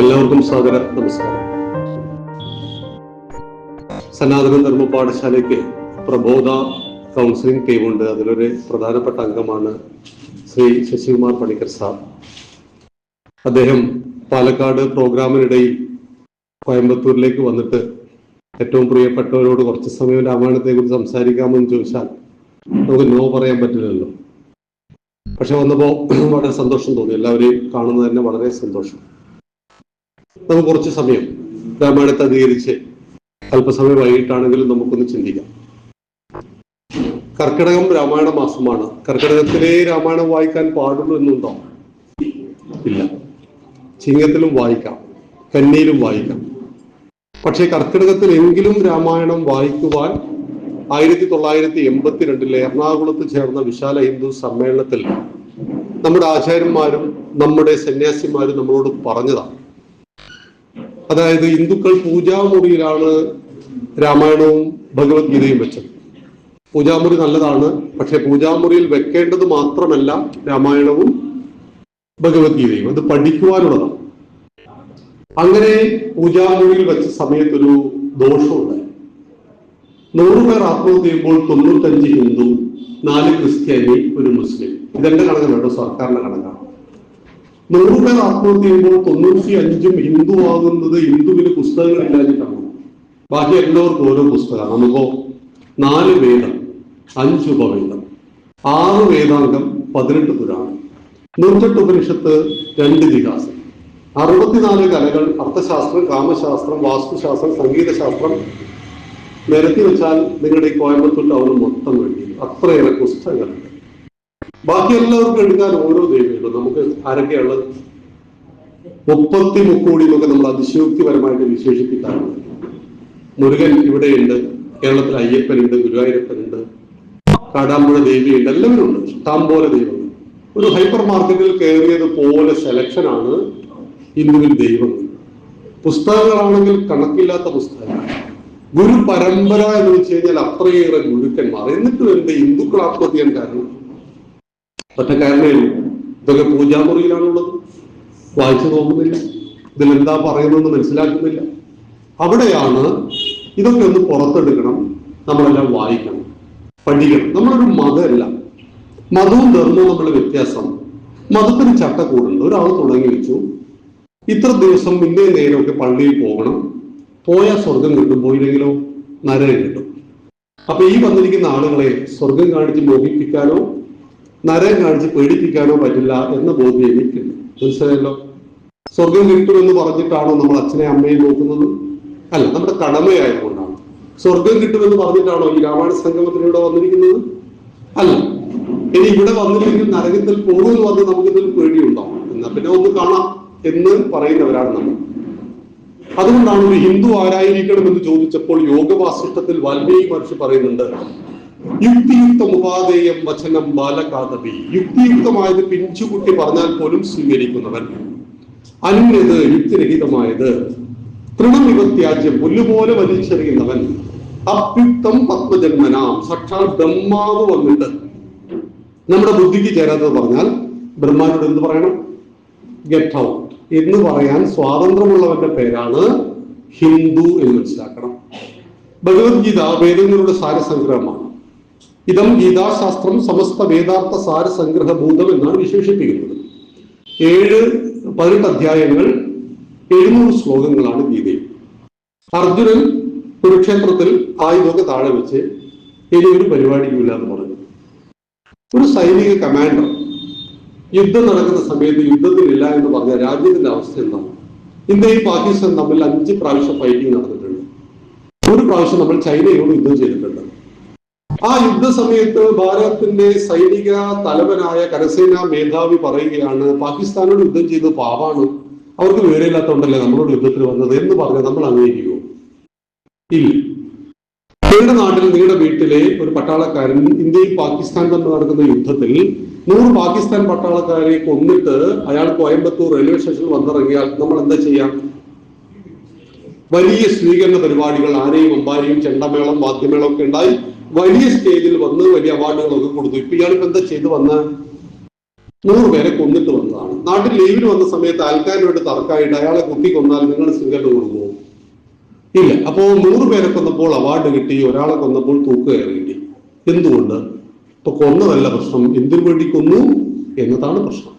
എല്ലാവർക്കും സാദര നമസ്കാരം. സനാതന ധർമ്മ പാഠശാലയ്ക്ക് പ്രബോധ കൗൺസിലിംഗ് ടീമുണ്ട്. അതിലൊരു പ്രധാനപ്പെട്ട അംഗമാണ് ശ്രീ ശശികുമാർ പണിക്കർ സാർ. അദ്ദേഹം പാലക്കാട് പ്രോഗ്രാമിനിടയിൽ കോയമ്പത്തൂരിലേക്ക് വന്നിട്ട് ഏറ്റവും പ്രിയപ്പെട്ടവരോട് കുറച്ച് സമയം രാമായണത്തെ കുറിച്ച് സംസാരിക്കാമെന്ന് ചോദിച്ചാൽ നമുക്ക് നോ പറയാൻ പറ്റില്ലല്ലോ. പക്ഷെ വന്നപ്പോൾ വളരെ സന്തോഷം തോന്നി. എല്ലാവരെയും കാണുന്നത് തന്നെ വളരെ സന്തോഷം. നമുക്ക് കുറച്ച് സമയം രാമായണത്തെ അധികരിച്ച് അല്പസമയം വൈകിട്ടാണെങ്കിലും നമുക്കൊന്ന് ചിന്തിക്കാം. കർക്കിടകം രാമായണ മാസമാണ്. കർക്കിടകത്തിലേ രാമായണം വായിക്കാൻ പാടുള്ളൂ എന്നുണ്ടോ? ഇല്ല. ചിങ്ങത്തിലും വായിക്കാം, കന്നിയിലും വായിക്കാം. പക്ഷേ കർക്കിടകത്തിലെങ്കിലും രാമായണം വായിക്കുവാൻ 1982 എറണാകുളത്ത് ചേർന്ന വിശാല ഹിന്ദു സമ്മേളനത്തിൽ നമ്മുടെ ആചാര്യന്മാരും നമ്മുടെ സന്യാസിമാരും നമ്മളോട് പറഞ്ഞതാണ്. അതായത് ഹിന്ദുക്കൾ പൂജാമുറിയിലാണ് രാമായണവും ഭഗവത്ഗീതയും വെച്ചത്. പൂജാമുറി നല്ലതാണ്, പക്ഷെ പൂജാമുറിയിൽ വെക്കേണ്ടത് മാത്രമല്ല രാമായണവും ഭഗവത്ഗീതയും, അത് പഠിക്കുവാനുള്ളതാണ്. അങ്ങനെ പൂജാമുറിയിൽ വെച്ച സമയത്തൊരു ദോഷമുണ്ടായി. 100 പേർ ആത്മഹത്യ ചെയ്യുമ്പോൾ 95 ഹിന്ദു, 4 ക്രിസ്ത്യാനി, 1 മുസ്ലിം. ഇതെന്റെ കണക്കാണ് കേട്ടോ, സർക്കാരിന്റെ കണക്കാണ്. 100 പേർ ആത്മഹത്യ ചെയ്യുമ്പോൾ 95 ഹിന്ദു ആകുന്നത് ഹിന്ദുവിന് പുസ്തകങ്ങളില്ലാഞ്ഞിട്ടാണ്. ബാക്കി എല്ലാവർക്കും ഓരോ പുസ്തകമാണ്. നമുക്കോ 4 വേദം, 5 ഉപവേദം, 6 വേദാംഗം, 18 പുരാണം, 108 ഉപനിഷത്ത്, 2 ഇതിഹാസം, 64 കലകൾ, അർത്ഥശാസ്ത്രം, കാമശാസ്ത്രം, വാസ്തുശാസ്ത്രം, സംഗീതശാസ്ത്രം നിരത്തി വെച്ചാൽ നിങ്ങളുടെ ഈ കോയമ്പത്തൂർ ടൗണ് മൊത്തം വേണ്ടി അത്രയേറെ പുസ്തകങ്ങളുണ്ട്. ബാക്കി എല്ലാവർക്കും എടുക്കാൻ ഓരോ ദൈവമുണ്ട്. നമുക്ക് ആരൊക്കെയുള്ളത്? 30 മുക്കോടി എന്നൊക്കെ നമ്മൾ അതിശയോക്തിപരമായിട്ട് വിശേഷിപ്പിക്കാറുണ്ട്. മുരുകൻ ഇവിടെയുണ്ട്, കേരളത്തിൽ അയ്യപ്പനുണ്ട്, ഗുരുവായൂരപ്പനുണ്ട്, കാടാമ്പുഴ ദേവിയുണ്ട്, എല്ലാവരും ഉണ്ട്. ഇഷ്ടംപോലെ ദൈവങ്ങൾ. ഒരു ഹൈപ്പർ മാർക്കറ്റിൽ കയറിയത് പോലെ സെലക്ഷനാണ് ഹിന്ദുവിൽ ദൈവങ്ങൾ. പുസ്തകങ്ങളാണെങ്കിൽ കണക്കില്ലാത്ത പുസ്തകങ്ങൾ. ഗുരു പരമ്പര എന്ന് വെച്ച് കഴിഞ്ഞാൽ അത്രയേറെ ഗുരുക്കന്മാർ. എന്നിട്ടും എന്ത് ഹിന്ദുക്കൾ ആത്മഹത്യ ചെയ്യാൻ കാരണം? ഒറ്റ കാരണമേ ഉള്ളൂ, ഇതൊക്കെ പൂജാമുറിയിലാണുള്ളത്. വായിച്ചു നോക്കുന്നില്ല, ഇതിലെന്താ പറയുന്നതെന്ന് മനസ്സിലാക്കുന്നില്ല. അവിടെയാണ് ഇതൊക്കെ ഒന്ന് പുറത്തെടുക്കണം, നമ്മളെല്ലാം വായിക്കണം, പഠിക്കണം. നമ്മളൊരു മതമല്ല. മതവും ധർമ്മവും തമ്മിലുള്ള വ്യത്യാസം. മതത്തിന് ചട്ടക്കൂടുണ്ട്. ഒരാൾ തുടങ്ങി വെച്ചു, ഇത്ര ദിവസം ഇന്നേ നേരമൊക്കെ പള്ളിയിൽ പോകണം, പോയാൽ സ്വർഗം കിട്ടും, പോയില്ലെങ്കിലോ നരകം കിട്ടും. അപ്പൊ ഈ വന്നിരിക്കുന്ന ആളുകളെ സ്വർഗം കാണിച്ച് മോഹിപ്പിക്കാനോ നരകം കാണിച്ച് പേടിപ്പിക്കാനോ പറ്റില്ല എന്ന ബോധ്യം എനിക്കുണ്ട്. മനസ്സിലായല്ലോ? സ്വർഗം കിട്ടുമെന്ന് പറഞ്ഞിട്ടാണോ നമ്മൾ അച്ഛനെ അമ്മയെ നോക്കുന്നത്? അല്ല, നമ്മുടെ കടമയായതുകൊണ്ടാണ്. സ്വർഗം കിട്ടുമെന്ന് പറഞ്ഞിട്ടാണോ ഈ രാമായണ സംഗമത്തിലൂടെ വന്നിരിക്കുന്നത്? അല്ല. ഇനി ഇവിടെ വന്നില്ലെങ്കിൽ നരകത്തിൽ പോകുമെന്ന് പറഞ്ഞ് നമുക്കിതിൽ പേടിയുണ്ടാവും. എന്നാ പിന്നെ ഒന്ന് കാണാം എന്ന് പറയുന്നവരാണ് നമ്മൾ. അതുകൊണ്ടാണ് ഒരു ഹിന്ദു ആരായിരിക്കണം എന്ന് ചോദിച്ചപ്പോൾ യോഗവാസിഷ്ടത്തിൽ വാൽമീകി മഹർഷി പറയുന്നുണ്ട്, യുക്തിയുക്തം ഉപാധേയം വചനം ബാലകാതപി. യുക്തിയുക്തമായത് പിഞ്ചുകുട്ടി പറഞ്ഞാൽ പോലും സ്വീകരിക്കുന്നവൻ, അന്യത് യുക്തിരഹിതമായത് തൃണമിവത്യാജ്യം പുല്ലുപോലെ വലിച്ചെറിയുന്നവൻ, അപ്യുക്തം പത്മജന്മനാം സാക്ഷാൽ ബ്രഹ്മാവ് വന്നിട്ട് നമ്മുടെ ബുദ്ധിക്ക് ചേരാത്തത് പറഞ്ഞാൽ ബ്രഹ്മാനോട് എന്ത് പറയണം? ഗെറ്റ് ഔട്ട് എന്ന് പറയാൻ സ്വാതന്ത്ര്യമുള്ളവന്റെ പേരാണ് ഹിന്ദു എന്ന് മനസ്സിലാക്കണം. ഭഗവത്ഗീത വേദങ്ങളുടെ സാരസംഗ്രഹമാണ്. ഇതം ഗീതാശാസ്ത്രം സമസ്ത വേദാർത്ഥ സാരസംഗ്രഹഭൂതം എന്നാണ് വിശേഷിപ്പിക്കുന്നത്. 18 അധ്യായങ്ങൾ, 700 ശ്ലോകങ്ങളാണ് ഗീതയിൽ. അർജുനൻ കുരുക്ഷേത്രത്തിൽ ആയുധമൊക്കെ താഴെ വെച്ച് ഇനി ഒരു പരിപാടിയുമില്ല എന്ന് പറഞ്ഞു. ഒരു സൈനിക കമാൻഡർ യുദ്ധം നടക്കുന്ന സമയത്ത് യുദ്ധത്തിലില്ല എന്ന് പറഞ്ഞ രാജ്യത്തിന്റെ അവസ്ഥ എന്താണ്? ഇന്ത്യയും പാകിസ്ഥാൻ തമ്മിൽ 5 പ്രാവശ്യം ഫൈറ്റിംഗ് നടന്നിട്ടുണ്ട്. ഒരു പ്രാവശ്യം നമ്മൾ ചൈനയോട് യുദ്ധം ചെയ്തിട്ടുണ്ട്. ആ യുദ്ധ സമയത്ത് ഭാരതത്തിന്റെ സൈനിക തലവനായ കരസേനാ മേധാവി പറയുകയാണ്, പാകിസ്ഥാനോട് യുദ്ധം ചെയ്ത് പാവാണ്, അവർക്ക് വിവരമില്ലാത്തതുകൊണ്ടല്ലേ നമ്മളോട് യുദ്ധത്തിൽ വന്നത് എന്ന് പറഞ്ഞാൽ നമ്മൾ അംഗീകരിക്കുമോ? ഇല്ല. നിങ്ങളുടെ നാട്ടിൽ നിങ്ങളുടെ വീട്ടിലെ ഒരു പട്ടാളക്കാരൻ ഇന്ത്യയും പാകിസ്ഥാൻ തമ്മിൽ നടക്കുന്ന യുദ്ധത്തിൽ 100 പാകിസ്ഥാൻ പട്ടാളക്കാരെ കൊന്നിട്ട് അയാൾ കോയമ്പത്തൂർ റെയിൽവേ സ്റ്റേഷനിൽ വന്നിറങ്ങിയാൽ നമ്മൾ എന്താ ചെയ്യാം? വലിയ സ്വീകരണ പരിപാടികൾ, ആനയും അമ്പാരിയും ചെണ്ടമേളം വാദ്യമേളം ഒക്കെ ഉണ്ടായി വലിയ സ്റ്റേജിൽ വന്ന് വലിയ അവാർഡുകളൊക്കെ കൊടുത്തു. ഇപ്പൊ ഇയാളിപ്പോ എന്താ ചെയ്തു വന്ന 100 പേരെ കൊന്നിട്ട് വന്നതാണ്. നാട്ടിൽ ലീവിന് വന്ന സമയത്ത് ആൾക്കാരുമായിട്ട് തർക്കമായിട്ട് അയാളെ കുത്തി കൊന്നാൽ നിങ്ങൾ സിംഗറിന് കൊടുക്കുമോ? ഇല്ല. അപ്പോ 100 പേരെ കൊന്നപ്പോൾ അവാർഡ് കിട്ടി, ഒരാളെ കൊന്നപ്പോൾ തൂക്കുകയറി കിട്ടി. എന്തുകൊണ്ട്? ഇപ്പൊ കൊന്നതല്ല പ്രശ്നം, എന്തിനു വേണ്ടി കൊന്നു എന്നതാണ് പ്രശ്നം.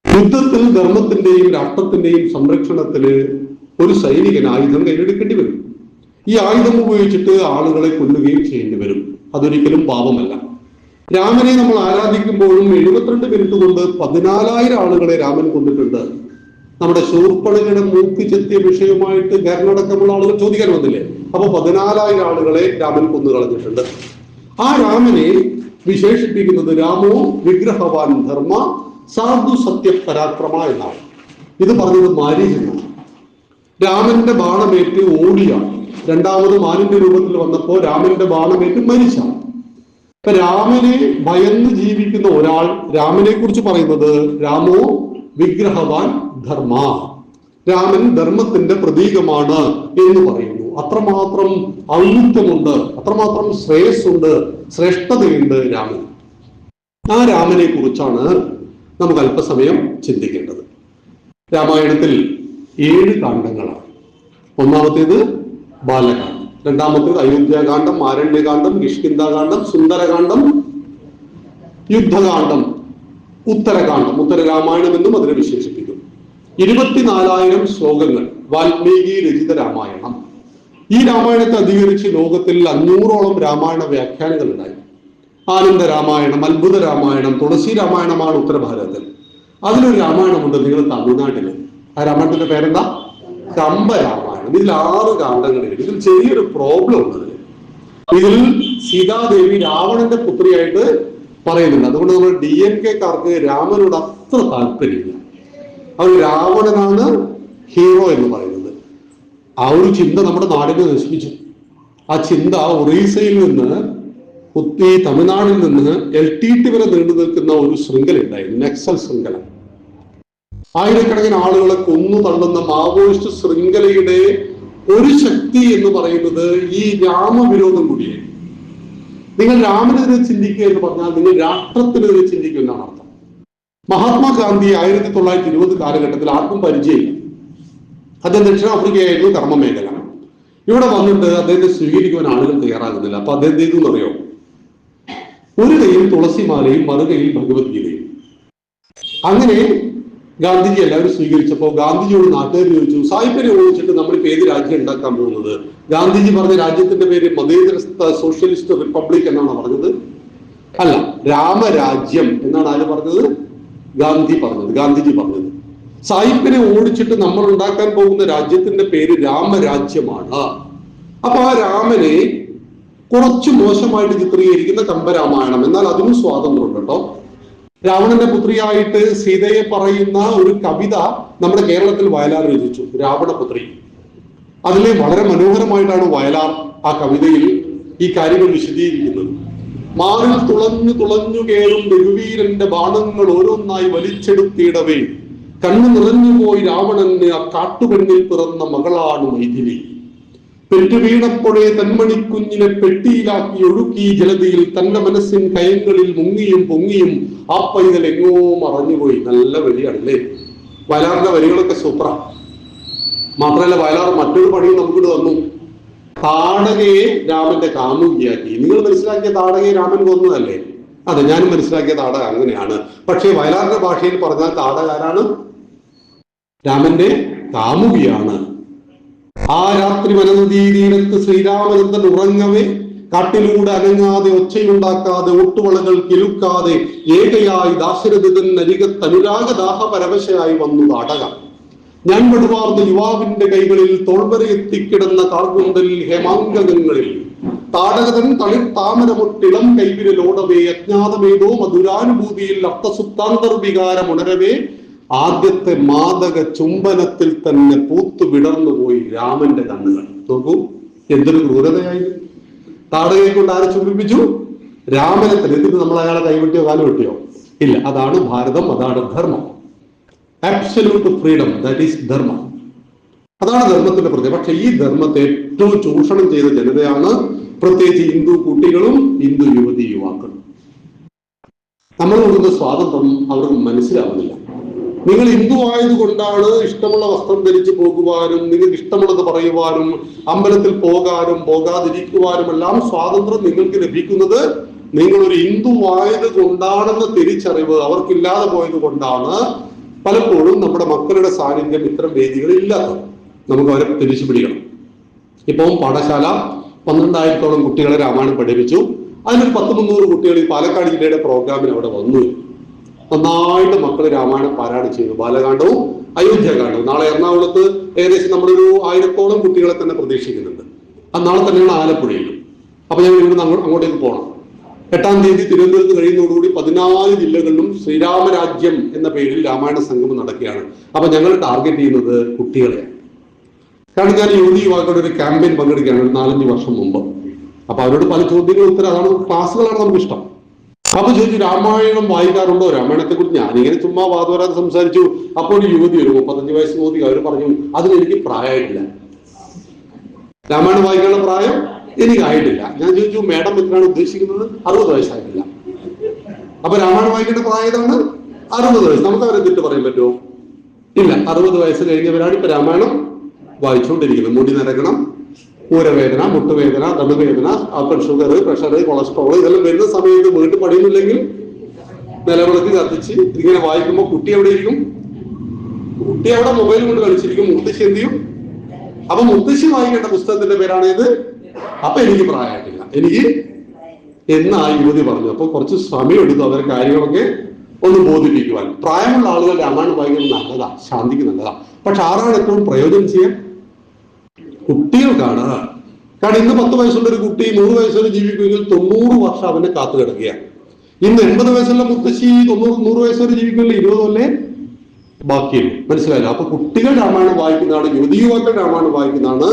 യുദ്ധത്തിൽ ധർമ്മത്തിന്റെയും രാഷ്ട്രത്തിന്റെയും സംരക്ഷണത്തിന് ഒരു സൈനികൻ ആയുധം കയ്യിലെടുക്കേണ്ടി വരും. ഈ ആയുധം ഉപയോഗിച്ചിട്ട് ആളുകളെ കൊല്ലുകയും ചെയ്യേണ്ടി വരും. അതൊരിക്കലും പാപമല്ല. രാമനെ നമ്മൾ ആരാധിക്കുമ്പോഴും 72 മിനിറ്റ് കൊണ്ട് 14,000 ആളുകളെ രാമൻ കൊന്നിട്ടുണ്ട്. നമ്മുടെ ശൂർപ്പണയുടെ മൂക്ക് ചെത്തിയ വിഷയമായിട്ട് ഗർണടക്കമുള്ള ആളുകൾ ചോദിക്കാൻ വന്നില്ലേ? അപ്പൊ 14,000 ആളുകളെ രാമൻ കൊന്നു കളഞ്ഞിട്ടുണ്ട്. ആ രാമനെ വിശേഷിപ്പിക്കുന്നത് രാമോ വിഗ്രഹവാൻ ധർമ്മ സാധു സത്യ പരാക്രമ എന്നാണ്. ഇത് പറഞ്ഞത് മാരീചനാണ്. രാമന്റെ ബാണമേറ്റ് ഓടിയാണ്. രണ്ടാമത് മാനിന്റെ രൂപത്തിൽ വന്നപ്പോ രാമന്റെ ബാണമേറ്റ് മരിച്ചാണ്. ഇപ്പൊ രാമനെ ഭയന്ന് ജീവിക്കുന്ന ഒരാൾ രാമനെ കുറിച്ച് പറയുന്നത് രാമോ വിഗ്രഹവാൻ ധർമ്മ, രാമൻ ധർമ്മത്തിന്റെ പ്രതീകമാണ് എന്ന് പറയുന്നു. അത്രമാത്രം ഔന്നത്യമുണ്ട്, അത്രമാത്രം ശ്രേയസ്സുണ്ട്, ശ്രേഷ്ഠതയുണ്ട് രാമൻ. ആ രാമനെ കുറിച്ചാണ് നമുക്ക് അല്പസമയം ചിന്തിക്കേണ്ടത്. രാമായണത്തിൽ 7 കാണ്ഡങ്ങളാണ്. ഒന്നാമത്തേത് ബാലകാന്ഡം, രണ്ടാമത്തേത് അയോധ്യാകാന്ഡം, ആരണ്യകാന്ഡം, കിഷ്കിന്ധാകാന്ഡം, സുന്ദരകാന്ഡം, യുദ്ധകാന്ഡം, ഉത്തരകാന്ഡം, ഉത്തരരാമായണം എന്നും അതിനെ വിശേഷിപ്പിക്കും. 24,000 ശ്ലോകങ്ങൾ വാൽമീകി രചിത രാമായണം. ഈ രാമായണത്തെ അധികരിച്ച് ലോകത്തിൽ 500ഓളം രാമായണ വ്യാഖ്യാനങ്ങൾ ഉണ്ടായി. ആനന്ദ രാമായണം, അത്ഭുത രാമായണം, തുളസി രാമായണമാണ് ഉത്തരഭാരതത്തിൽ. അതിലൊരു രാമായണമുണ്ട് നിങ്ങൾ തമിഴ്നാട്ടില്. ആ രാമായണത്തിന്റെ പേരെന്താ? കമ്പരാമായണം. ഇതിൽ 6 കാണ്ഡങ്ങളുണ്ട്. ഇതിൽ ചെറിയൊരു പ്രോബ്ലം ഉണ്ട്. ഇതിൽ സീതാദേവി രാവണന്റെ പുത്രിയായിട്ട് പറയുന്നുണ്ട്. അതുകൊണ്ട് നമ്മൾ DMK-കാർക്ക് രാമനോട് അത്ര താല്പര്യമില്ല. അവർ രാവണനാണ് ഹീറോ എന്ന് പറയുന്നത്. ആ ഒരു ചിന്ത നമ്മുടെ നാടിനെ നശിപ്പിച്ചു. ആ ചിന്ത ഒറീസയിൽ നിന്ന് ഈ തമിഴ്നാടിൽ നിന്ന് LTT വരെ നീണ്ടു നിൽക്കുന്ന ഒരു ശൃംഖല ഉണ്ടായിരുന്നു, നക്സൽ ശൃംഖല. ആയിരക്കണക്കിന് ആളുകളെ കൊന്നു തള്ളുന്ന മാവോയിസ്റ്റ് ശൃംഖലയുടെ ഒരു ശക്തി എന്ന് പറയുന്നത് ഈ രാമവിരോധം കൂടിയാണ്. നിങ്ങൾ രാമനെതിരെ ചിന്തിക്കുക എന്ന് പറഞ്ഞാൽ നിങ്ങൾ രാഷ്ട്രത്തിനെതിരെ ചിന്തിക്കുക എന്നാണ് അർത്ഥം. മഹാത്മാഗാന്ധി 1920 കാലഘട്ടത്തിൽ ആർക്കും പരിചയമില്ല. അദ്ദേഹം ദക്ഷിണാഫ്രിക്കയായിരുന്നു കർമ്മമേഖല. ഇവിടെ വന്നിട്ട് അദ്ദേഹത്തെ സ്വീകരിക്കുവാൻ ആളുകൾ തയ്യാറാകുന്നില്ല. അപ്പൊ അദ്ദേഹം ചെയ്തു അറിയോ? ഒരു കയ്യിൽ തുളസിമാലയും മറുകയിൽ ഭഗവത്ഗീതയും. അങ്ങനെ ഗാന്ധിജി എല്ലാവരും സ്വീകരിച്ചപ്പോൾ ഗാന്ധിജിയോട് നാട്ടുകാർ ചോദിച്ചു, സായിപ്പിനെ ഓടിച്ചിട്ട് നമ്മളിപ്പോ ഏത് രാജ്യം ഉണ്ടാക്കാൻ പോകുന്നത്? ഗാന്ധിജി പറഞ്ഞ രാജ്യത്തിന്റെ പേര് മതേതര സോഷ്യലിസ്റ്റ് റിപ്പബ്ലിക് എന്നാണ് പറഞ്ഞത്. അല്ല, രാമരാജ്യം എന്നാണ് ആര് പറഞ്ഞത്? ഗാന്ധിജി പറഞ്ഞത്. സായിപ്പിനെ ഓടിച്ചിട്ട് നമ്മൾ ഉണ്ടാക്കാൻ പോകുന്ന രാജ്യത്തിന്റെ പേര് രാമരാജ്യമാണ്. അപ്പൊ ആ രാമനെ കുറച്ച് മോശമായിട്ട് ചിത്രീകരിക്കുന്ന കമ്പരാമായണം. എന്നാൽ അതിനും സ്വാതന്ത്ര്യമുണ്ട് കേട്ടോ. രാവണന്റെ പുത്രിയായിട്ട് സീതയെ പറയുന്ന ഒരു കവിത നമ്മുടെ കേരളത്തിൽ വയലാർ രചിച്ചു, രാവണപുത്രി. അതിലെ വളരെ മനോഹരമായിട്ടാണ് വയലാർ ആ കവിതയിൽ ഈ കാര്യങ്ങൾ വിശദീകരിക്കുന്നത്. മാറിൽ തുളഞ്ഞു കേറും രഘുവീരന്റെ ബാണങ്ങൾ ഓരോന്നായി വലിച്ചെടുത്തിടവേ കണ്ണു നിറഞ്ഞുപോയി രാവണന് ആ കാട്ടുപെണ്ണിൽ പിറന്ന മകളാണ് മൈഥിലി. പെറ്റുവീണപ്പോഴേ തന്മണിക്കുഞ്ഞിനെ പെട്ടിയിലാക്കി ഒഴുക്കി ജലതയിൽ തന്റെ മനസ്സിൻ കയങ്ങളിൽ മുങ്ങിയും പൊങ്ങിയും ആ പൈതൽ എങ്ങോ മറഞ്ഞുപോയി. നല്ല വരിയാണല്ലേ? വയലാറിന്റെ വരികളൊക്കെ സൂപ്പറാ. മാത്രമല്ല വയലാർ മറ്റൊരു പണിയും നമുക്കിട്ട് തന്നു. താടകയെ രാമന്റെ കാമുകിയാക്കി. നിങ്ങൾ മനസ്സിലാക്കിയ താടകയെ രാമൻ കൊന്നതല്ലേ? അതെ, ഞാനും മനസ്സിലാക്കിയ താടക അങ്ങനെയാണ്. പക്ഷേ വയലാറിന്റെ ഭാഷയിൽ പറഞ്ഞാൽ താടക ആരാണ്? രാമന്റെ കാമുകിയാണ്. ആ രാത്രി വനനദീ തീരത്ത് ശ്രീരാമചന്ദ്രൻ ഉറങ്ങവേ കാട്ടിലൂടെ അനങ്ങാതെ ഒച്ചയുണ്ടാക്കാതെ ഒട്ടുവളകൾ കിലുക്കാതെ ഏകയായി ദാശരഥൻ അരികത്ത് അനുരാഗദാഹ പരവശയായി വന്നു താടക. ഞാൻ വെടുവാർന്ന യുവാവിന്റെ കൈകളിൽ തോൾവരയെത്തിക്കിടന്ന കാർഗുന്തലിൽ ഹേമാംഗങ്ങളിൽ താടകതൻ തളിർ താമരമൊട്ടിളം കൈവിരലോടവേ അജ്ഞാതമേതോ മധുരാനുഭൂതിയിൽ അർത്ഥസുപ്താന്തർവികാരം ഉണരവേ ആദ്യത്തെ മാദക ചുംബനത്തിൽ തന്നെ പൂത്തു വിടർന്നുപോയി രാമന്റെ കണ്ണുകൾ. നോക്കൂ, എന്തൊരു ക്രൂരതയായിരുന്നു. താടകയെ കൊണ്ട് ആരെ ചുംബിപ്പിച്ചു? രാമനെ തന്നെ. എന്നിട്ട് നമ്മൾ അയാളെ കൈവിട്ടിയോ കാലം വിട്ടിയോ? ഇല്ല. അതാണ് ഭാരതം, അതാണ് ധർമ്മം. ആബ്സല്യൂട്ട് ഫ്രീഡം, ദാറ്റ് ഈസ് ധർമ്മം. അതാണ് ധർമ്മത്തിന്റെ പ്രത്യേകത. പക്ഷെ ഈ ധർമ്മത്തെ ഏറ്റവും ചൂഷണം ചെയ്ത ജനതയാണ് പ്രത്യേകിച്ച് ഹിന്ദു കുട്ടികളും ഹിന്ദു യുവതി യുവാക്കളും. നമ്മൾ കൊടുക്കുന്ന സ്വാതന്ത്ര്യം അവർക്ക് മനസ്സിലാവുന്നില്ല. നിങ്ങൾ ഹിന്ദു ആയതുകൊണ്ടാണ് ഇഷ്ടമുള്ള വസ്ത്രം ധരിച്ചു പോകുവാനും നിങ്ങൾക്ക് ഇഷ്ടമുള്ളത് പറയുവാനും അമ്പലത്തിൽ പോകാനും പോകാതിരിക്കുവാനും എല്ലാം സ്വാതന്ത്ര്യം നിങ്ങൾക്ക് ലഭിക്കുന്നത് നിങ്ങളൊരു ഹിന്ദു ആയത് കൊണ്ടാണെന്ന തിരിച്ചറിവ് അവർക്കില്ലാതെ പോയത് കൊണ്ടാണ് പലപ്പോഴും നമ്മുടെ മക്കളുടെ സാന്നിധ്യം ഇത്തരം വേദികളിൽ ഇല്ലാത്തത്. നമുക്ക് അവരെ തിരിച്ചു പിടിക്കണം. ഇപ്പം പാഠശാല 12,000-ഓളം കുട്ടികളെ രാമായണം പഠിപ്പിച്ചു. അതിനൊരു 100-300 കുട്ടികൾ ഈ പാലക്കാട് ജില്ലയുടെ പ്രോഗ്രാമിന് അവിടെ വന്നു. നന്നായിട്ട് മക്കൾ രാമായണം പാരായണം ചെയ്തു. ബാലകാണ്ഡവും അയോധ്യാകാണ്ഡവും. നാളെ എറണാകുളത്ത് ഏകദേശം നമ്മളൊരു 1000-ഓളം കുട്ടികളെ തന്നെ പ്രതീക്ഷിക്കുന്നുണ്ട്. നാളെ തന്നെയാണ് ആലപ്പുഴയിലും. അപ്പൊ ഞങ്ങൾ ഇവിടുന്ന് അങ്ങോട്ടേക്ക് പോകണം. 8-ാം തീയതി തിരുവനന്തപുരത്ത് കഴിയുന്നതോടുകൂടി 14 ജില്ലകളിലും ശ്രീരാമരാജ്യം എന്ന പേരിൽ രാമായണ സംഗമം നടക്കുകയാണ്. അപ്പൊ ഞങ്ങൾ ടാർഗറ്റ് ചെയ്യുന്നത് കുട്ടികളെയാണ്. കാരണം ഞാൻ യുവതി യുവാക്കളുടെ ഒരു ക്യാമ്പയിൻ പങ്കെടുക്കുകയാണ് ഒരു 4-5 വർഷം മുമ്പ്. അപ്പൊ അവരോട് പല ചോദ്യങ്ങളും ഉത്തരം, അതാണ് ക്ലാസ്സുകളാണ് നമുക്ക് ഇഷ്ടം. അപ്പൊ ചോദിച്ചു, രാമായണം വായിക്കാറുണ്ടോ? രാമായണത്തെ കുറിച്ച് ഞാനിങ്ങനെ ചുമ്മാ വാദവരാതെ സംസാരിച്ചു. അപ്പോൾ ഒരു യുവതി, ഒരു 35 വയസ്സ് യുവതി, അവർ പറഞ്ഞു, അതിനെനിക്ക് പ്രായമായിട്ടില്ല, രാമായണം വായിക്കാനുള്ള പ്രായം എനിക്കായിട്ടില്ല. ഞാൻ ചോദിച്ചു, മേഡം എത്രയാണ് ഉദ്ദേശിക്കുന്നത്? 60 വയസ്സായിട്ടില്ല. അപ്പൊ രാമായണം വായിക്കേണ്ട പ്രായം ഏതാണ്? 60 വയസ്സ്. നമുക്ക് അവരെ തെറ്റ് പറയാൻ പറ്റുമോ? ഇല്ല. 60 വയസ്സ് കഴിഞ്ഞവരാണ് ഇപ്പൊ രാമായണം വായിച്ചുകൊണ്ടിരിക്കുന്നത്. മുടി നരകണം, ഊരവേദന, മുട്ടുവേദന, നടുവേദന, ഷുഗർ, പ്രഷർ, കൊളസ്ട്രോൾ ഇതെല്ലാം വരുന്ന സമയത്ത് വീട്ടിൽ പണിയുന്നില്ലെങ്കിൽ നിലവിളക്ക് കത്തിച്ച് ഇങ്ങനെ വായിക്കുമ്പോൾ കുട്ടി എവിടെ ഇരിക്കും? കുട്ടി അവിടെ മൊബൈൽ കൊണ്ട് കളിച്ചിരിക്കും. മുത്തശ്ശി എന്ത് ചെയ്യും? അപ്പൊ മുത്തശ്ശി വായിക്കേണ്ട പുസ്തകത്തിന്റെ പേരാണ് ഇത്. അപ്പൊ എനിക്ക് പ്രായമായിട്ടില്ല, എനിക്ക് എന്ന് ആ യുവതി പറഞ്ഞു. അപ്പൊ കുറച്ച് സമയം എടുത്തു അവരെ കാര്യങ്ങളൊക്കെ ഒന്ന് ബോധിപ്പിക്കുവാൻ. പ്രായമുള്ള ആളുകൾ രാമായണം വായിക്കുന്നത് നല്ലതാ, ശാന്തിക്ക് നല്ലതാ. പക്ഷെ ആരാണ് ഏറ്റവും പ്രയോജനം ചെയ്യാൻ? കുട്ടികൾക്കാണ്. കാരണം ഇന്ന് 10 വയസ്സുള്ള ഒരു കുട്ടി 100 വയസ്സുവരെ ജീവിക്കുമെങ്കിൽ 90 വർഷം അവനെ കാത്തു കിടക്കുകയാണ്. ഇന്ന് 80 വയസ്സുള്ള മുത്തശ്ശി 100 വയസ്സുവരെ ജീവിക്കുമെങ്കിൽ 20 കൊല്ലേ ബാക്കിയുള്ളൂ. മനസ്സിലായില്ല? അപ്പൊ കുട്ടികൾ രാമായണം വായിക്കുന്നതാണ്, യുവതി യുവാക്കൾ രാമായണം വായിക്കുന്നതാണ്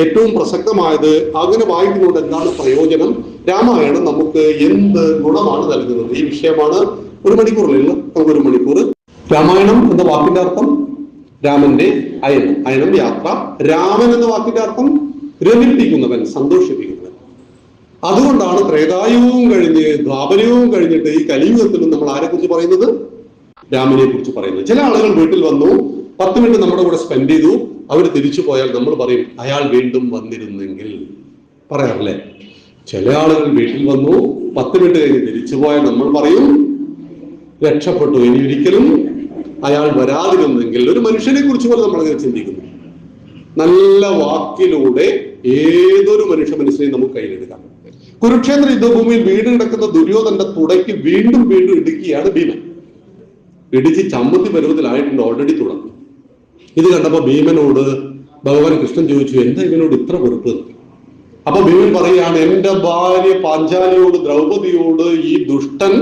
ഏറ്റവും പ്രസക്തമായത്. അങ്ങനെ വായിക്കുന്നതുകൊണ്ട് എന്താണ് പ്രയോജനം? രാമായണം നമുക്ക് എന്ത് ഗുണമാണ് നൽകുന്നത്? ഈ വിഷയമാണ്. 1 മണിക്കൂറിലുള്ള നമുക്ക് 1 മണിക്കൂർ. രാമായണം എന്ന വാക്കിന്റെ അർത്ഥം രാമന്റെ അയനം, അയനം യാത്ര. രാമൻ എന്ന വാക്കിന്റെ അർത്ഥം രമിപ്പിക്കുന്നവൻ, സന്തോഷിപ്പിക്കുന്നവൻ. അതുകൊണ്ടാണ് ത്രേതായുഗവും കഴിഞ്ഞ് ദ്വാപരയുഗവും കഴിഞ്ഞിട്ട് ഈ കലിയുഗത്തിലും നമ്മൾ ആരെ കുറിച്ച് പറയുന്നത്? രാമനെ കുറിച്ച് പറയുന്നത്. ചില ആളുകൾ വീട്ടിൽ വന്നു, 10 മിനിറ്റ് നമ്മുടെ കൂടെ സ്പെൻഡ് ചെയ്തു, അവർ തിരിച്ചു പോയാൽ നമ്മൾ പറയും, അയാൾ വീണ്ടും വന്നിരുന്നെങ്കിൽ. പറയാറില്ലേ? ചില ആളുകൾ വീട്ടിൽ വന്നു, 10 മിനിറ്റ് കഴിഞ്ഞ് തിരിച്ചു പോയാൽ നമ്മൾ പറയും, രക്ഷപ്പെട്ടു, ഇനി ഒരിക്കലും അയാൾ വരാതിരുന്നെങ്കിൽ. ഒരു മനുഷ്യനെ കുറിച്ച് പോലെ നമ്മളങ്ങനെ ചിന്തിക്കുന്നു. നല്ല വാക്കിലൂടെ ഏതൊരു മനുഷ്യ മനസ്സിനെയും നമുക്ക് കയ്യിലെടുക്കാം. കുരുക്ഷേത്ര യുദ്ധഭൂമിയിൽ വീട് കിടക്കുന്ന ദുര്യോധന്റെ തുടയ്ക്ക് വീണ്ടും വീണ്ടും ഇടുക്കിയാണ് ഭീമൻ. ഇടിച്ച് ചമ്മത്തി പരുവത്തിലായിട്ടുണ്ട്, ഓൾറെഡി തുടങ്ങി. ഇത് കണ്ടപ്പോ ഭീമനോട് ഭഗവാൻ കൃഷ്ണൻ ചോദിച്ചു, എന്താ ഇവനോട് ഇത്ര വെറുപ്പ്? അപ്പൊ ഭീമൻ പറയുകയാണ്, എന്റെ ഭാര്യ പാഞ്ചാലിയോട്, ദ്രൗപദിയോട് ഈ ദുഷ്ടൻ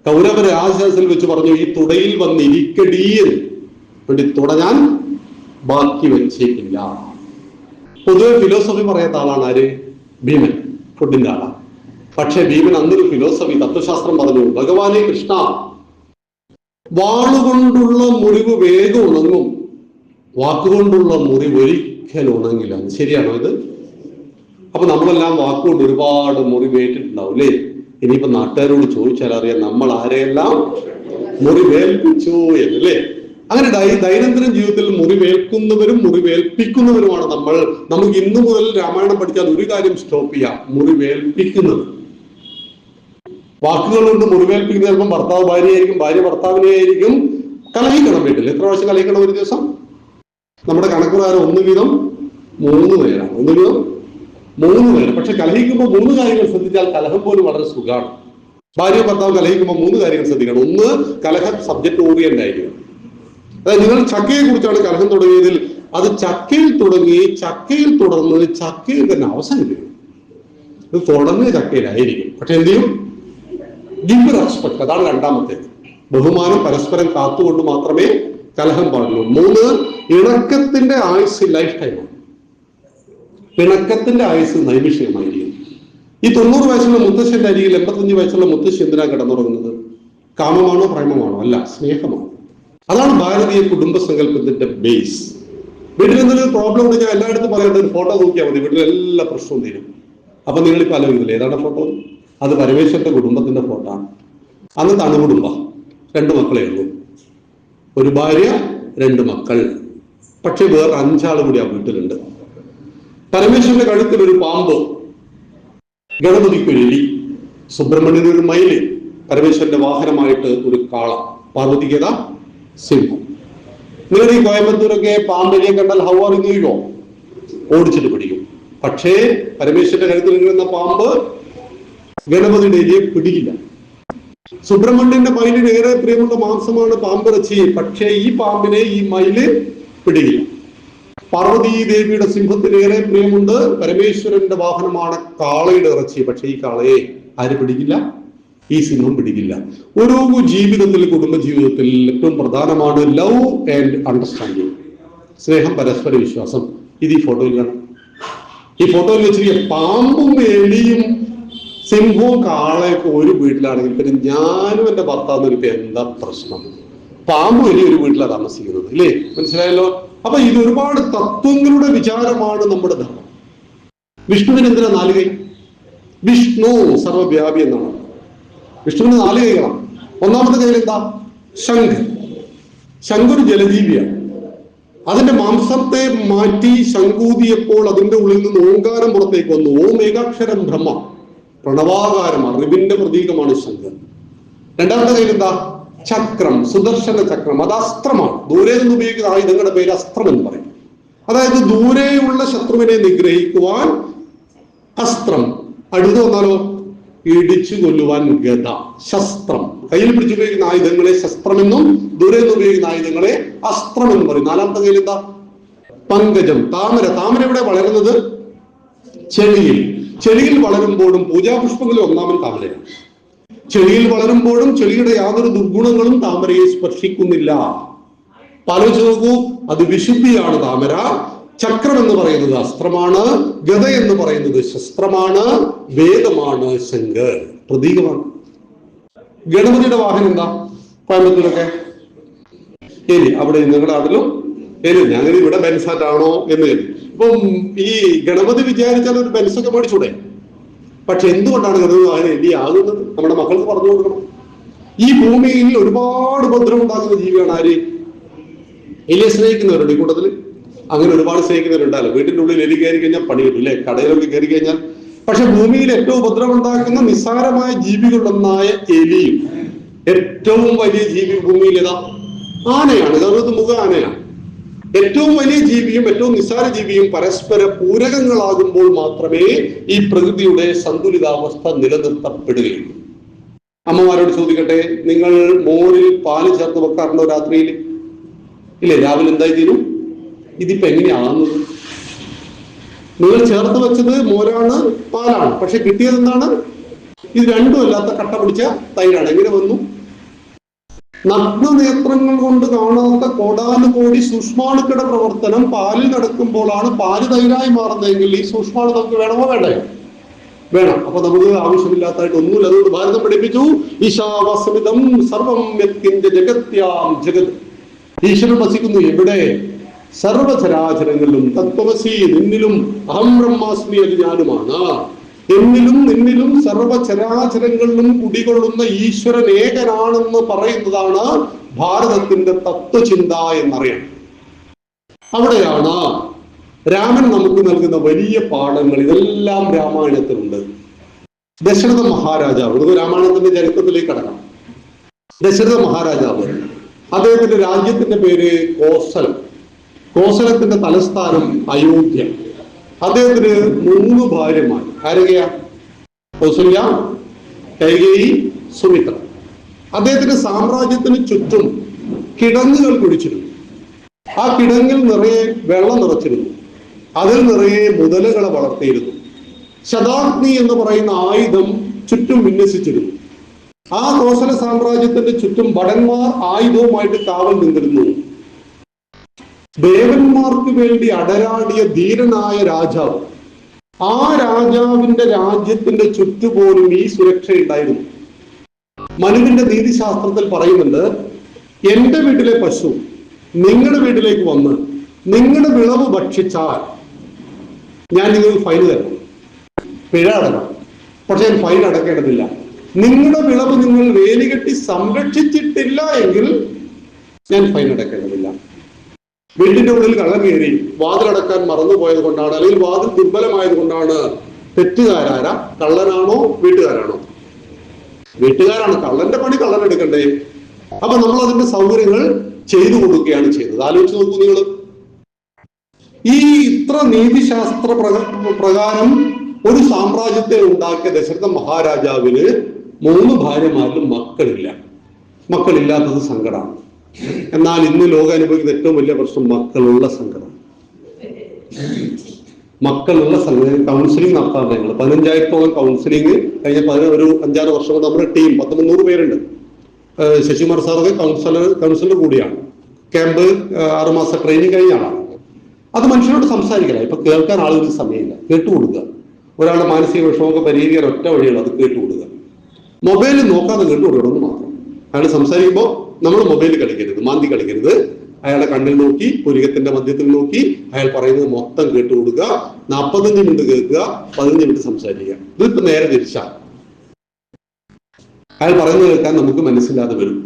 കൗരവ രാജാസിൽ വെച്ച് പറഞ്ഞു, ഈ തുടയിൽ വന്നിരിക്കടീയെന്ന്. വേണ്ടി തുട ഞാൻ ബാക്കി വെച്ചേക്കില്ല. പൊതുവെ ഫിലോസഫി പറയാത്ത ആളാണ് ആര്? ഭീമൻ, ഫുഡിന്റെ ആളാണ്. പക്ഷെ ഭീമൻ അന്നൊരു ഫിലോസഫി, തത്വശാസ്ത്രം പറഞ്ഞു, ഭഗവാനെ കൃഷ്ണ, വാളുകൊണ്ടുള്ള മുറിവ് വേഗം ഉണങ്ങും, വാക്കുകൊണ്ടുള്ള മുറിവ് ഒരിക്കലും ഉണങ്ങില്ല. ശരിയാണോ ഇത്? അപ്പൊ നമ്മളെല്ലാം വാക്കുകൊണ്ട് ഒരുപാട് മുറിവേറ്റിട്ടുണ്ടാവും അല്ലേ? ഇനിയിപ്പോ നാട്ടുകാരോട് ചോദിച്ചാൽ അറിയാം നമ്മൾ ആരെയെല്ലാം മുറിവേൽപ്പിച്ചു എന്നല്ലേ. അങ്ങനെ ദൈനംദിന ജീവിതത്തിൽ മുറിവേൽക്കുന്നവരും മുറിവേൽപ്പിക്കുന്നവരുമാണ് നമ്മൾ. നമുക്ക് ഇന്നു മുതൽ രാമായണം പഠിച്ചാൽ ഒരു കാര്യം സ്റ്റോപ്പ് ചെയ്യാം, മുറിവേൽപ്പിക്കുന്നത്. വാക്കുകൾ കൊണ്ട് മുറിവേൽപ്പിക്കുന്നത് ചിലപ്പം ഭർത്താവ് ഭാര്യയായിരിക്കും, ഭാര്യ ഭർത്താവിനെ ആയിരിക്കും. കലഹിക്കണം വീട്ടിൽ. എത്ര പ്രാവശ്യം കലഹിക്കണം ഒരു ദിവസം? നമ്മുടെ കണക്കുകാരം 1 വീതം 3 നേരം, 1 വീതം 3 നേരം. പക്ഷെ കലഹിക്കുമ്പോൾ 3 കാര്യങ്ങൾ ശ്രദ്ധിച്ചാൽ കലഹം പോലും വളരെ സുഖമാണ്. ഭാര്യ ഭർത്താവ് കലഹിക്കുമ്പോൾ 3 കാര്യങ്ങൾ ശ്രദ്ധിക്കണം. 1, കലഹം സബ്ജക്ട് ഓറിയന്റ് ആയിരിക്കും. അതായത് നിങ്ങൾ ചക്കയെ കുറിച്ചാണ് കലഹം തുടങ്ങിയതിൽ അത് ചക്കയിൽ തുടങ്ങി, ചക്കയിൽ തുടർന്ന് ചക്കയിൽ തന്നെ അവസാനിപ്പിക്കും. ഇത് തുടങ്ങുന്ന ചക്കയിലായിരിക്കും. പക്ഷെ എന്ത് ചെയ്യും? ഗിവ് റെസ്പെക്ട്, അതാണ് രണ്ടാമത്തേത്. ബഹുമാനം പരസ്പരം കാത്തുകൊണ്ട് മാത്രമേ കലഹം പാടുള്ളൂ. 3, ഇണക്കത്തിന്റെ ആയുസ് ലൈഫ് ടൈമാണ്. പിണക്കത്തിന്റെ ആയുസ് നൈമിഷികമായിരിക്കും. ഈ 90 വയസ്സുള്ള മുത്തശ്ശന്റെ അരികിൽ 85 വയസ്സുള്ള മുത്തശ്ശി എന്തിനാ കിടന്നുറങ്ങുന്നത്? കാമമാണോ പ്രേമമാണോ? അല്ല, സ്നേഹമാണോ. അതാണ് ഭാരതീയ കുടുംബ സങ്കല്പത്തിന്റെ ബേസ്. വീട്ടിൽ എന്തെങ്കിലും പ്രോബ്ലം ഉണ്ടെങ്കിൽ എല്ലായിടത്തും പറയേണ്ട ഒരു ഫോട്ടോ നോക്കിയാൽ മതി, വീട്ടിൽ എല്ലാ പ്രശ്നവും തീരും. അപ്പൊ നിങ്ങളിപ്പോൾ ആലോചിക്കില്ല ഏതാണ് ഫോട്ടോ? അത് പരമേശ്വരന്റെ കുടുംബത്തിന്റെ ഫോട്ടോ ആണ്. അന്നത്തെ അണുകുടുംബ, 2 മക്കളേ ഉള്ളൂ, ഒരു ഭാര്യ 2 മക്കൾ. പക്ഷെ വേറെ 5 ആൾ കൂടി ആ വീട്ടിലുണ്ട്. പരമേശ്വരന്റെ കഴുത്തിൽ ഒരു പാമ്പ്, ഗണപതിക്ക് ഒരു എലി, സുബ്രഹ്മണ്യന് ഒരു മയില്, പരമേശ്വരന്റെ വാഹനമായിട്ട് ഒരു കാള, പാർവതിക്ക് ഏതാ സിംഹം. നിങ്ങൾ ഈ കോയമ്പത്തൂരൊക്കെ പാമ്പെലിയെ കണ്ടാൽ ഹൗ ആർ യു യോ ഓടിച്ചിട്ട് പിടിക്കും. പക്ഷേ പരമേശ്വരന്റെ കഴുത്തിൽ നിൽക്കുന്ന പാമ്പ് ഗണപതിയുടെ എലിയെ പിടിക്കില്ല. സുബ്രഹ്മണ്യന്റെ മയിലിന് ഏറെ പ്രിയമുള്ള മാംസമാണ് പാമ്പിറച്ചി. പക്ഷേ ഈ പാമ്പിനെ ഈ മയില് പിടിക്കില്ല. പാർവതി ദേവിയുടെ സിംഹത്തിന് ഏറെ പ്രിയമുണ്ട്. പരമേശ്വരന്റെ വാഹനമാണ് കാളയുടെ ഇറച്ചി. പക്ഷെ ഈ കാളയെ ആര് പിടിക്കില്ല? ഈ സിംഹം പിടിക്കില്ല. ഒരു ജീവിതത്തിൽ, കുടുംബ ജീവിതത്തിൽ ഏറ്റവും പ്രധാനമാണ് ലവ് ആൻഡ് അണ്ടർസ്റ്റാൻഡിങ്, സ്നേഹം, പരസ്പര വിശ്വാസം. ഇത് ഈ ഫോട്ടോയിൽ കാണാം. ഈ ഫോട്ടോയിൽ വെച്ചിരിക്കുക പാമ്പും എലിയും സിംഹവും കാളയൊക്കെ ഒരു വീട്ടിലാണെങ്കിൽ പിന്നെ ഞാനും എന്റെ ഭർത്താവിനും ഇപ്പൊ എന്താ പ്രശ്നം? പാമ്പും എലി ഒരു വീട്ടിലാണ് താമസിക്കുന്നത്, ഇല്ലേ? മനസ്സിലായല്ലോ. അപ്പൊ ഇത് ഒരുപാട് തത്വങ്ങളുടെ വിചാരമാണ് നമ്മുടെ ധർമ്മം. വിഷ്ണുവിന് എന്തിനാ 4 കൈ? വിഷ്ണു സർവവ്യാപി എന്നാണ്. വിഷ്ണുവിന് 4 കൈകളാണ്. ഒന്നാമത്തെ കയ്യിൽ എന്താ? ശംഖ്. ശംഖ് ഒരു ജലജീവിയാണ്. അതിന്റെ മാംസത്തെ മാറ്റി ശംഖൂതിയപ്പോൾ അതിന്റെ ഉള്ളിൽ നിന്ന് ഓങ്കാരം പുറത്തേക്ക് വന്നു. ഓം ഏകാക്ഷരം ബ്രഹ്മ, പ്രണവാകാരം, അറിവിന്റെ പ്രതീകമാണ് ശംഖ്. രണ്ടാമത്തെ കയ്യിൽ എന്താ? ചക്രം, സുദർശന ചക്രം. അത് അസ്ത്രമാണ്. ദൂരെ നിന്ന് ഉപയോഗിക്കുന്ന ആയുധങ്ങളുടെ പേര് അസ്ത്രം എന്ന് പറയും. അതായത് ദൂരെയുള്ള ശത്രുവിനെ നിഗ്രഹിക്കുവാൻ അസ്ത്രം. അടുത്ത് വന്നാലോ? ഇടിച്ചു കൊല്ലുവാൻ ഗദ, ശസ്ത്രം. കയ്യിൽ പിടിച്ചുപയോഗിക്കുന്ന ആയുധങ്ങളെ ശസ്ത്രമെന്നും ദൂരെ നിന്ന് ഉപയോഗിക്കുന്ന ആയുധങ്ങളെ അസ്ത്രം എന്ന് പറയും. 4ാമത്തെ കയ്യിൽ എന്താ? പങ്കജം, താമര. താമര എവിടെ വളരുന്നത്? ചെളിയിൽ. ചെളിയിൽ വളരുമ്പോഴും പൂജാപുഷ്പങ്ങളിൽ ഒന്നാമൻ താമരയാണ്. ചെളിയിൽ വളരുമ്പോഴും ചെളിയുടെ യാതൊരു ദുർഗുണങ്ങളും താമരയെ സ്പർശിക്കുന്നില്ല. ആലോചിച്ച് നോക്കൂ, അത് വിശുദ്ധിയാണ് താമര. ചക്രം എന്ന് പറയുന്നത് അസ്ത്രമാണ്, ഗദ എന്ന് പറയുന്നത് ശസ്ത്രമാണ്, വേദമാണ്, ശംഖ് പ്രതീകമാണ്. ഗണപതിയുടെ വാഹനം എന്താ? കോയമ്പത്തൂരൊക്കെ എലി. അവിടെ നിങ്ങളുടെ നാട്ടിലും എലി. ഞങ്ങൾ ഇവിടെ ബെൻസാറ്റാണോ എന്ന് കരുതി. ഇപ്പം ഈ ഗണപതി വിചാരിച്ചാൽ ഒരു ബെൻസൊക്കെ മേടിച്ചൂടെ? പക്ഷെ എന്തുകൊണ്ടാണ് ഗണപതി വാഹനം എലി ആകുന്നത്? നമ്മുടെ മക്കൾക്ക് പറഞ്ഞു കൊടുക്കണം. ഈ ഭൂമിയിൽ ഒരുപാട് ഉപദ്രവം ഉണ്ടാക്കുന്ന ജീവിയാണ് ആര്? എലിയെ സ്നേഹിക്കുന്നവരുണ്ട് ഈ കൂട്ടത്തിൽ. അങ്ങനെ ഒരുപാട് സ്നേഹിക്കുന്നവരുണ്ടല്ലോ. വീട്ടിന്റെ ഉള്ളിൽ എലി കയറി കഴിഞ്ഞാൽ പണി കിട്ടും, അല്ലെ? കടയിലൊക്കെ കയറി കഴിഞ്ഞാൽ. പക്ഷെ ഭൂമിയിൽ ഏറ്റവും ഉപദ്രവം ഉണ്ടാക്കുന്ന നിസ്സാരമായ ജീവികളിലൊന്നായ എലിയും ഏറ്റവും വലിയ ജീവി ഭൂമിയിൽ ഏതാ? ആനയാണ്. ഗർഭത്ത് മുഖ ആനയാണ്. ഏറ്റവും വലിയ ജീവിയും ഏറ്റവും നിസ്സാര ജീവിയും പരസ്പര പൂരകങ്ങളാകുമ്പോൾ മാത്രമേ ഈ പ്രകൃതിയുടെ സന്തുലിതാവസ്ഥ നിലനിർത്തപ്പെടുകയുള്ളൂ. അമ്മമാരോട് ചോദിക്കട്ടെ, നിങ്ങൾ മോരിൽ പാല് ചേർത്ത് വെക്കാറുണ്ടോ രാത്രിയിൽ? ഇല്ലേ? രാവിലെ എന്തായി തീരും? ഇതിപ്പോ എങ്ങനെയാകുന്നത്? നിങ്ങൾ ചേർത്ത് വെച്ചത് മോരാണ്, പാലാണ്. പക്ഷെ കിട്ടിയത് എന്താണ്? ഇത് രണ്ടും അല്ലാത്ത കട്ട പിടിച്ച തൈരാണ്. എങ്ങനെ വന്നു? നഗ്നനേത്രങ്ങൾ കൊണ്ട് കാണാത്ത കോടാനുകോടി സൂക്ഷ്മാണുക്കളുടെ പ്രവർത്തനം പാലിൽ നടക്കുമ്പോഴാണ് പാല് തൈരായി മാറുന്നതെങ്കിൽ ഈ സൂക്ഷ്മാണു നമുക്ക് വേണമോ വേണ്ടയോ? വേണം. അപ്പൊ നമുക്ക് ആവശ്യമില്ലാത്തായിട്ട് ഒന്നുമില്ല. അതുകൊണ്ട് ഭാരതം പഠിപ്പിച്ചു, ഈശാവാസമിതം സർവം യത്കിഞ്ച ജഗത്യാം ജഗത്. ഈശ്വരൻ വസിക്കുന്നു എവിടെ? സർവചരാചരങ്ങളിലും. തത്വമസി, നിന്നിലും അഹം ബ്രഹ്മാസ്മി, അത് ഞാനുമാണ്. എന്നിലും നിന്നിലും സർവചരാചരങ്ങളിലും കുടികൊള്ളുന്ന ഈശ്വരൻ ഏകനാണെന്ന് പറയുന്നതാണ് ഭാരതത്തിന്റെ തത്വചിന്ത എന്നറിയാം. അവിടെയാണ് രാമൻ നമുക്ക് നൽകുന്ന വലിയ പാഠങ്ങൾ. ഇതെല്ലാം രാമായണത്തിലുണ്ട്. ദശരഥ മഹാരാജാവ്, ഇത് രാമായണത്തിന്റെ ചരിത്രത്തിലേക്ക് കടക്കാം. ദശരഥ മഹാരാജാവ്, അദ്ദേഹത്തിന്റെ രാജ്യത്തിന്റെ പേര് കോസലം. കോസലത്തിന്റെ തലസ്ഥാനം അയോധ്യ. അദ്ദേഹത്തിന് 3 ഭാര്യമാർ. ആരൊക്കെയാ? കൗസല്യ, കൈകേയി, സുമിത്ര. അദ്ദേഹത്തിന്റെ സാമ്രാജ്യത്തിന് ചുറ്റും കിടങ്ങുകൾ കുഴിച്ചിരുന്നു. ആ കിടങ്ങിൽ നിറയെ വെള്ളം നിറച്ചിരുന്നു. അതിൽ നിറയെ മുതലകളെ വളർത്തിയിരുന്നു. ശതാഗ്നി എന്ന് പറയുന്ന ആയുധം ചുറ്റും വിന്യസിച്ചിരുന്നു. ആ കോസല സാമ്രാജ്യത്തിന്റെ ചുറ്റും ഭടന്മാർ ആയുധവുമായിട്ട് കാവൽ നിന്നിരുന്നു. ദേവന്മാർക്ക് വേണ്ടി അടരാടിയ ധീരനായ രാജാവ്, ആ രാജാവിന്റെ രാജ്യത്തിന്റെ ചുറ്റുപോലും ഈ സുരക്ഷയുണ്ടായിരുന്നു. മനുവിന്റെ നീതിശാസ്ത്രത്തിൽ പറയുന്നുണ്ട്, എന്റെ വീട്ടിലെ പശു നിങ്ങളുടെ വീട്ടിലേക്ക് വന്ന് നിങ്ങളുടെ വിളവ് ഭക്ഷിച്ചാൽ ഞാൻ നിങ്ങൾക്ക് ഫൈൻ തരണം, പിഴ അടക്കണം. പക്ഷെ ഫൈൻ അടക്കേണ്ടതില്ല. നിങ്ങളുടെ വിളവ് നിങ്ങൾ വേലികെട്ടി സംരക്ഷിച്ചിട്ടില്ല എങ്കിൽ ഞാൻ ഫൈൻ അടക്കേണ്ടതില്ല. വീട്ടിന്റെ ഉള്ളിൽ കള്ളം കയറി വാതിലടക്കാൻ മറന്നുപോയത് കൊണ്ടാണ്, അല്ലെങ്കിൽ വാതിൽ ദുർബലമായത് കൊണ്ടാണ് തെറ്റുകാരാരാ? കള്ളനാണോ വീട്ടുകാരാണോ? വീട്ടുകാരാണ്. കള്ളന്റെ പണി കള്ളൻ എടുക്കണ്ടേ? അപ്പൊ നമ്മൾ അതിന്റെ സൗകര്യങ്ങൾ ചെയ്തു കൊടുക്കുകയാണ് ചെയ്തത്. ആലോചിച്ച് നോക്കൂ നിങ്ങൾ. ഈ ഇത്ര നീതിശാസ്ത്ര പ്രകാരം ഒരു സാമ്രാജ്യത്തെ ഉണ്ടാക്കിയ ദശരഥ മഹാരാജാവിന് 3 ഭാര്യമാരിലും മക്കളില്ല. മക്കളില്ലാത്തത് സങ്കടമാണ്. എന്നാൽ ഇന്ന് ലോകം അനുഭവിക്കുന്ന ഏറ്റവും വലിയ പ്രശ്നം മക്കളുള്ള സങ്കടം. മക്കളുള്ള സംഘടന കൗൺസിലിംഗ് നടത്താറുണ്ട്. ഞങ്ങൾ 15,000-ഓളം കൗൺസിലിംഗ് കഴിഞ്ഞ ഒരു 5-6 വർഷം കൊണ്ട് നമ്മുടെ ടീം 100-300 പേരുണ്ട്. ശശികുമാർ സാറൊക്കെ കൗൺസിലർ കൂടിയാണ്. ക്യാമ്പ് 6 മാസം ട്രെയിനിങ് കഴിഞ്ഞാണ്. അത് മനുഷ്യരോട് സംസാരിക്കില്ല. ഇപ്പൊ കേൾക്കാൻ ആളുകൾക്ക് സമയമില്ല. കേട്ടുകൊടുക്കുക. ഒരാളുടെ മാനസിക വിഷമമൊക്കെ പരിഹരിക്കാൻ ഒറ്റ വഴിയുള്ളൂ, അത് കേട്ടുകൊടുക്കുക. മൊബൈലിൽ നോക്കാതെ കേട്ടുകൊടുക്കണമെന്ന് മാത്രം. അയാൾ സംസാരിക്കുമ്പോൾ നമ്മൾ മൊബൈലിൽ കളിക്കരുത്, മാന്തി കളിക്കരുത്. അയാളുടെ കണ്ണിൽ നോക്കി, പുരികത്തിന്റെ മധ്യത്തിൽ നോക്കി അയാൾ പറയുന്നത് മൊത്തം കേട്ടുകൊടുക്കുക. 45 മിനിറ്റ് കേൾക്കുക, 15 മിനിറ്റ് സംസാരിക്കുക. ഇതിപ്പോ നേരെ തിരിച്ചാ. അയാൾ പറയുന്നത് കേൾക്കാൻ നമുക്ക് മനസ്സില്ലാതെ വരും.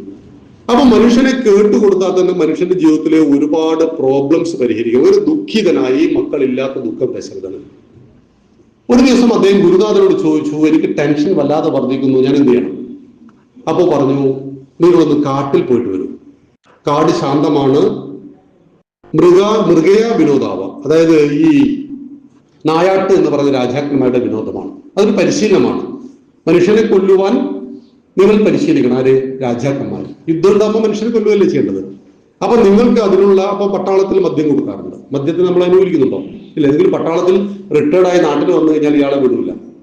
അപ്പൊ മനുഷ്യനെ കേട്ടുകൊടുത്താൽ തന്നെ മനുഷ്യന്റെ ജീവിതത്തിലെ ഒരുപാട് പ്രോബ്ലംസ് പരിഹരിക്കും. ഒരു ദുഃഖിതനായി, മക്കളില്ലാത്ത ദുഃഖം ദശരഥന്. ഒരു ദിവസം അദ്ദേഹം ഗുരുനാഥനോട് ചോദിച്ചു, എനിക്ക് ടെൻഷൻ വല്ലാതെ വർദ്ധിക്കുന്നു, ഞാൻ എന്ത് ചെയ്യണം? അപ്പോ പറഞ്ഞു, നിങ്ങളൊന്ന് കാട്ടിൽ പോയിട്ട് വരൂ. കാട് ശാന്തമാണ്. മൃഗയ വിനോദാവ, അതായത് ഈ നായാട്ട് എന്ന് പറയുന്ന രാജാക്കന്മാരുടെ വിനോദമാണ്. അതൊരു പരിശീലനമാണ്. മനുഷ്യനെ കൊല്ലുവാൻ നിങ്ങൾ പരിശീലിക്കണം. ആര്? രാജാക്കന്മാർ. യുദ്ധം ഉണ്ടാകുമ്പോൾ മനുഷ്യനെ കൊല്ലുകയല്ലേ ചെയ്യേണ്ടത്. അപ്പൊ നിങ്ങൾക്ക് അതിനുള്ള, അപ്പൊ പട്ടാളത്തിൽ മദ്യം കൊടുക്കാറുണ്ട്. മദ്യത്തിന് നമ്മൾ അനുകൂലിക്കുന്നുണ്ടോ? ഇല്ല. ഏതെങ്കിലും പട്ടാളത്തിൽ റിട്ടയർഡായി നാട്ടിൽ വന്നു കഴിഞ്ഞാൽ ഇയാളെ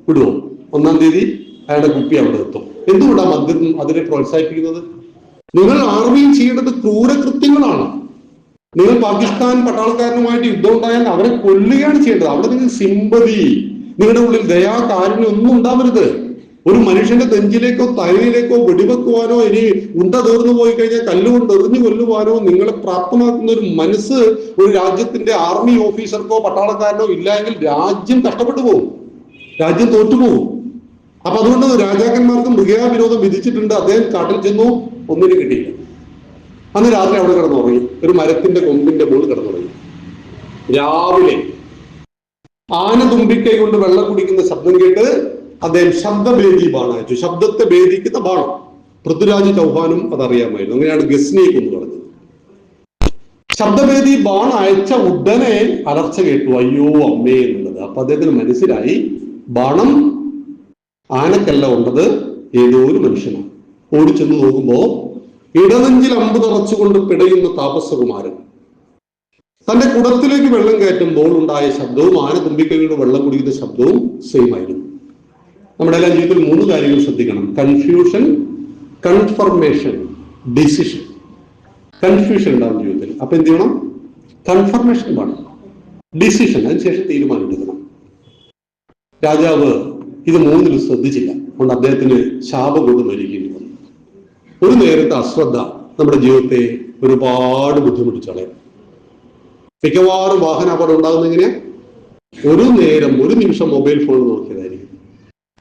വിടുവോ? 1-ാം തീയതി അയാളുടെ കുപ്പി അവിടെ എത്തും. എന്തുകൊണ്ടാണ് മദ്യം അതിനെ പ്രോത്സാഹിപ്പിക്കുന്നത്? നിങ്ങൾ ആർമിയിൽ ചെയ്യേണ്ടത് ക്രൂരകൃത്യങ്ങളാണ്. നിങ്ങൾ പാകിസ്ഥാൻ പട്ടാളക്കാരനുമായിട്ട് യുദ്ധം ഉണ്ടായാൽ അവരെ കൊല്ലുകയാണ് ചെയ്യേണ്ടത്. അവിടെ നിങ്ങൾ സിമ്പതി, നിങ്ങളുടെ ഉള്ളിൽ ദയാ, കാരുണ്യം ഒന്നും ഉണ്ടാവരുത്. ഒരു മനുഷ്യന്റെ നെഞ്ചിലേക്കോ തലയിലേക്കോ വെടിവെക്കുവാനോ, ഇനി ഉണ്ട തീർന്നു പോയി കഴിഞ്ഞാൽ കല്ലുകൊണ്ട് എറിഞ്ഞു കൊല്ലുവാനോ നിങ്ങളെ പ്രാപ്തമാക്കുന്ന ഒരു മനസ്സ് ഒരു രാജ്യത്തിന്റെ ആർമി ഓഫീസർക്കോ പട്ടാളക്കാരനോ ഇല്ല എങ്കിൽ രാജ്യം കഷ്ടപ്പെട്ടു പോകും, രാജ്യം തോറ്റുപോകും. അപ്പൊ അതുകൊണ്ട് രാജാക്കന്മാർക്ക് മൃഗയാ വിനോദം വിധിച്ചിട്ടുണ്ട്. അദ്ദേഹം കാട്ടിൽ ചെന്നു, ഒന്നിനും കിട്ടിയില്ല. അന്ന് രാത്രി അവിടെ കിടന്നുറങ്ങി. ഒരു മരത്തിന്റെ കൊമ്പിന്റെ മുകളിൽ കിടന്നുറങ്ങി. രാവിലെ ആന തുമ്പിക്കൈ കൊണ്ട് വെള്ളം കുടിക്കുന്ന ശബ്ദം കേട്ട് അദ്ദേഹം ശബ്ദഭേദി ബാണം അയച്ചു. ശബ്ദത്തെ ഭേദിക്കുന്ന ബാണം. പൃഥ്വിരാജ് ചൗഹാനും അതറിയാമായിരുന്നു. അങ്ങനെയാണ് ഗസ്നിയെ എന്ന് പറഞ്ഞത്. ശബ്ദഭേദി ബാണം അയച്ച ഉടനെ അലർച്ച കേട്ടു, അയ്യോ അമ്മേ എന്നുള്ളത്. അപ്പൊ അദ്ദേഹത്തിന് മനസ്സിലായി, ബാണം ആനക്കല്ല ഉണ്ടത്, ഏതോ ഒരു മനുഷ്യനാണ്. ഓടിച്ചെന്ന് നോക്കുമ്പോ ഇടനെഞ്ചിൽ അമ്പ് തറച്ചുകൊണ്ട് പിടയുന്ന താപസകുമാരൻ തന്റെ കുടത്തിലേക്ക് വെള്ളം കയറ്റുമ്പോൾ ഉണ്ടായ ശബ്ദവും ആന തുമ്പിക്കൈയുടെ വെള്ളം കുടിക്കുന്ന ശബ്ദവും സെയിം ആയിരുന്നു. നമ്മുടെ എല്ലാം ജീവിതത്തിൽ 3 കാര്യങ്ങൾ ശ്രദ്ധിക്കണം: കൺഫ്യൂഷൻ, കൺഫർമേഷൻ, ഡിസിഷൻ. കൺഫ്യൂഷൻ ഉണ്ടാവും ജീവിതത്തിൽ. അപ്പൊ എന്ത് ചെയ്യണം? കൺഫർമേഷൻ വേണം, ഡിസിഷൻ, അതിനുശേഷം തീരുമാനം എടുക്കണം. രാജാവ് ഇത് 3 ശ്രദ്ധിച്ചില്ല. അതുകൊണ്ട് അദ്ദേഹത്തിന് ശാപം കൊണ്ട് മരിക്കേണ്ടി വന്നു. ഒരു നേരത്തെ അശ്രദ്ധ നമ്മുടെ ജീവിതത്തെ ഒരുപാട് ബുദ്ധിമുട്ടിച്ചു കളയും. മിക്കവാറും വാഹന അപകടം ഉണ്ടാകുന്ന എങ്ങനെയാ? ഒരു നിമിഷം മൊബൈൽ ഫോൺ നോക്കിയതായിരിക്കും.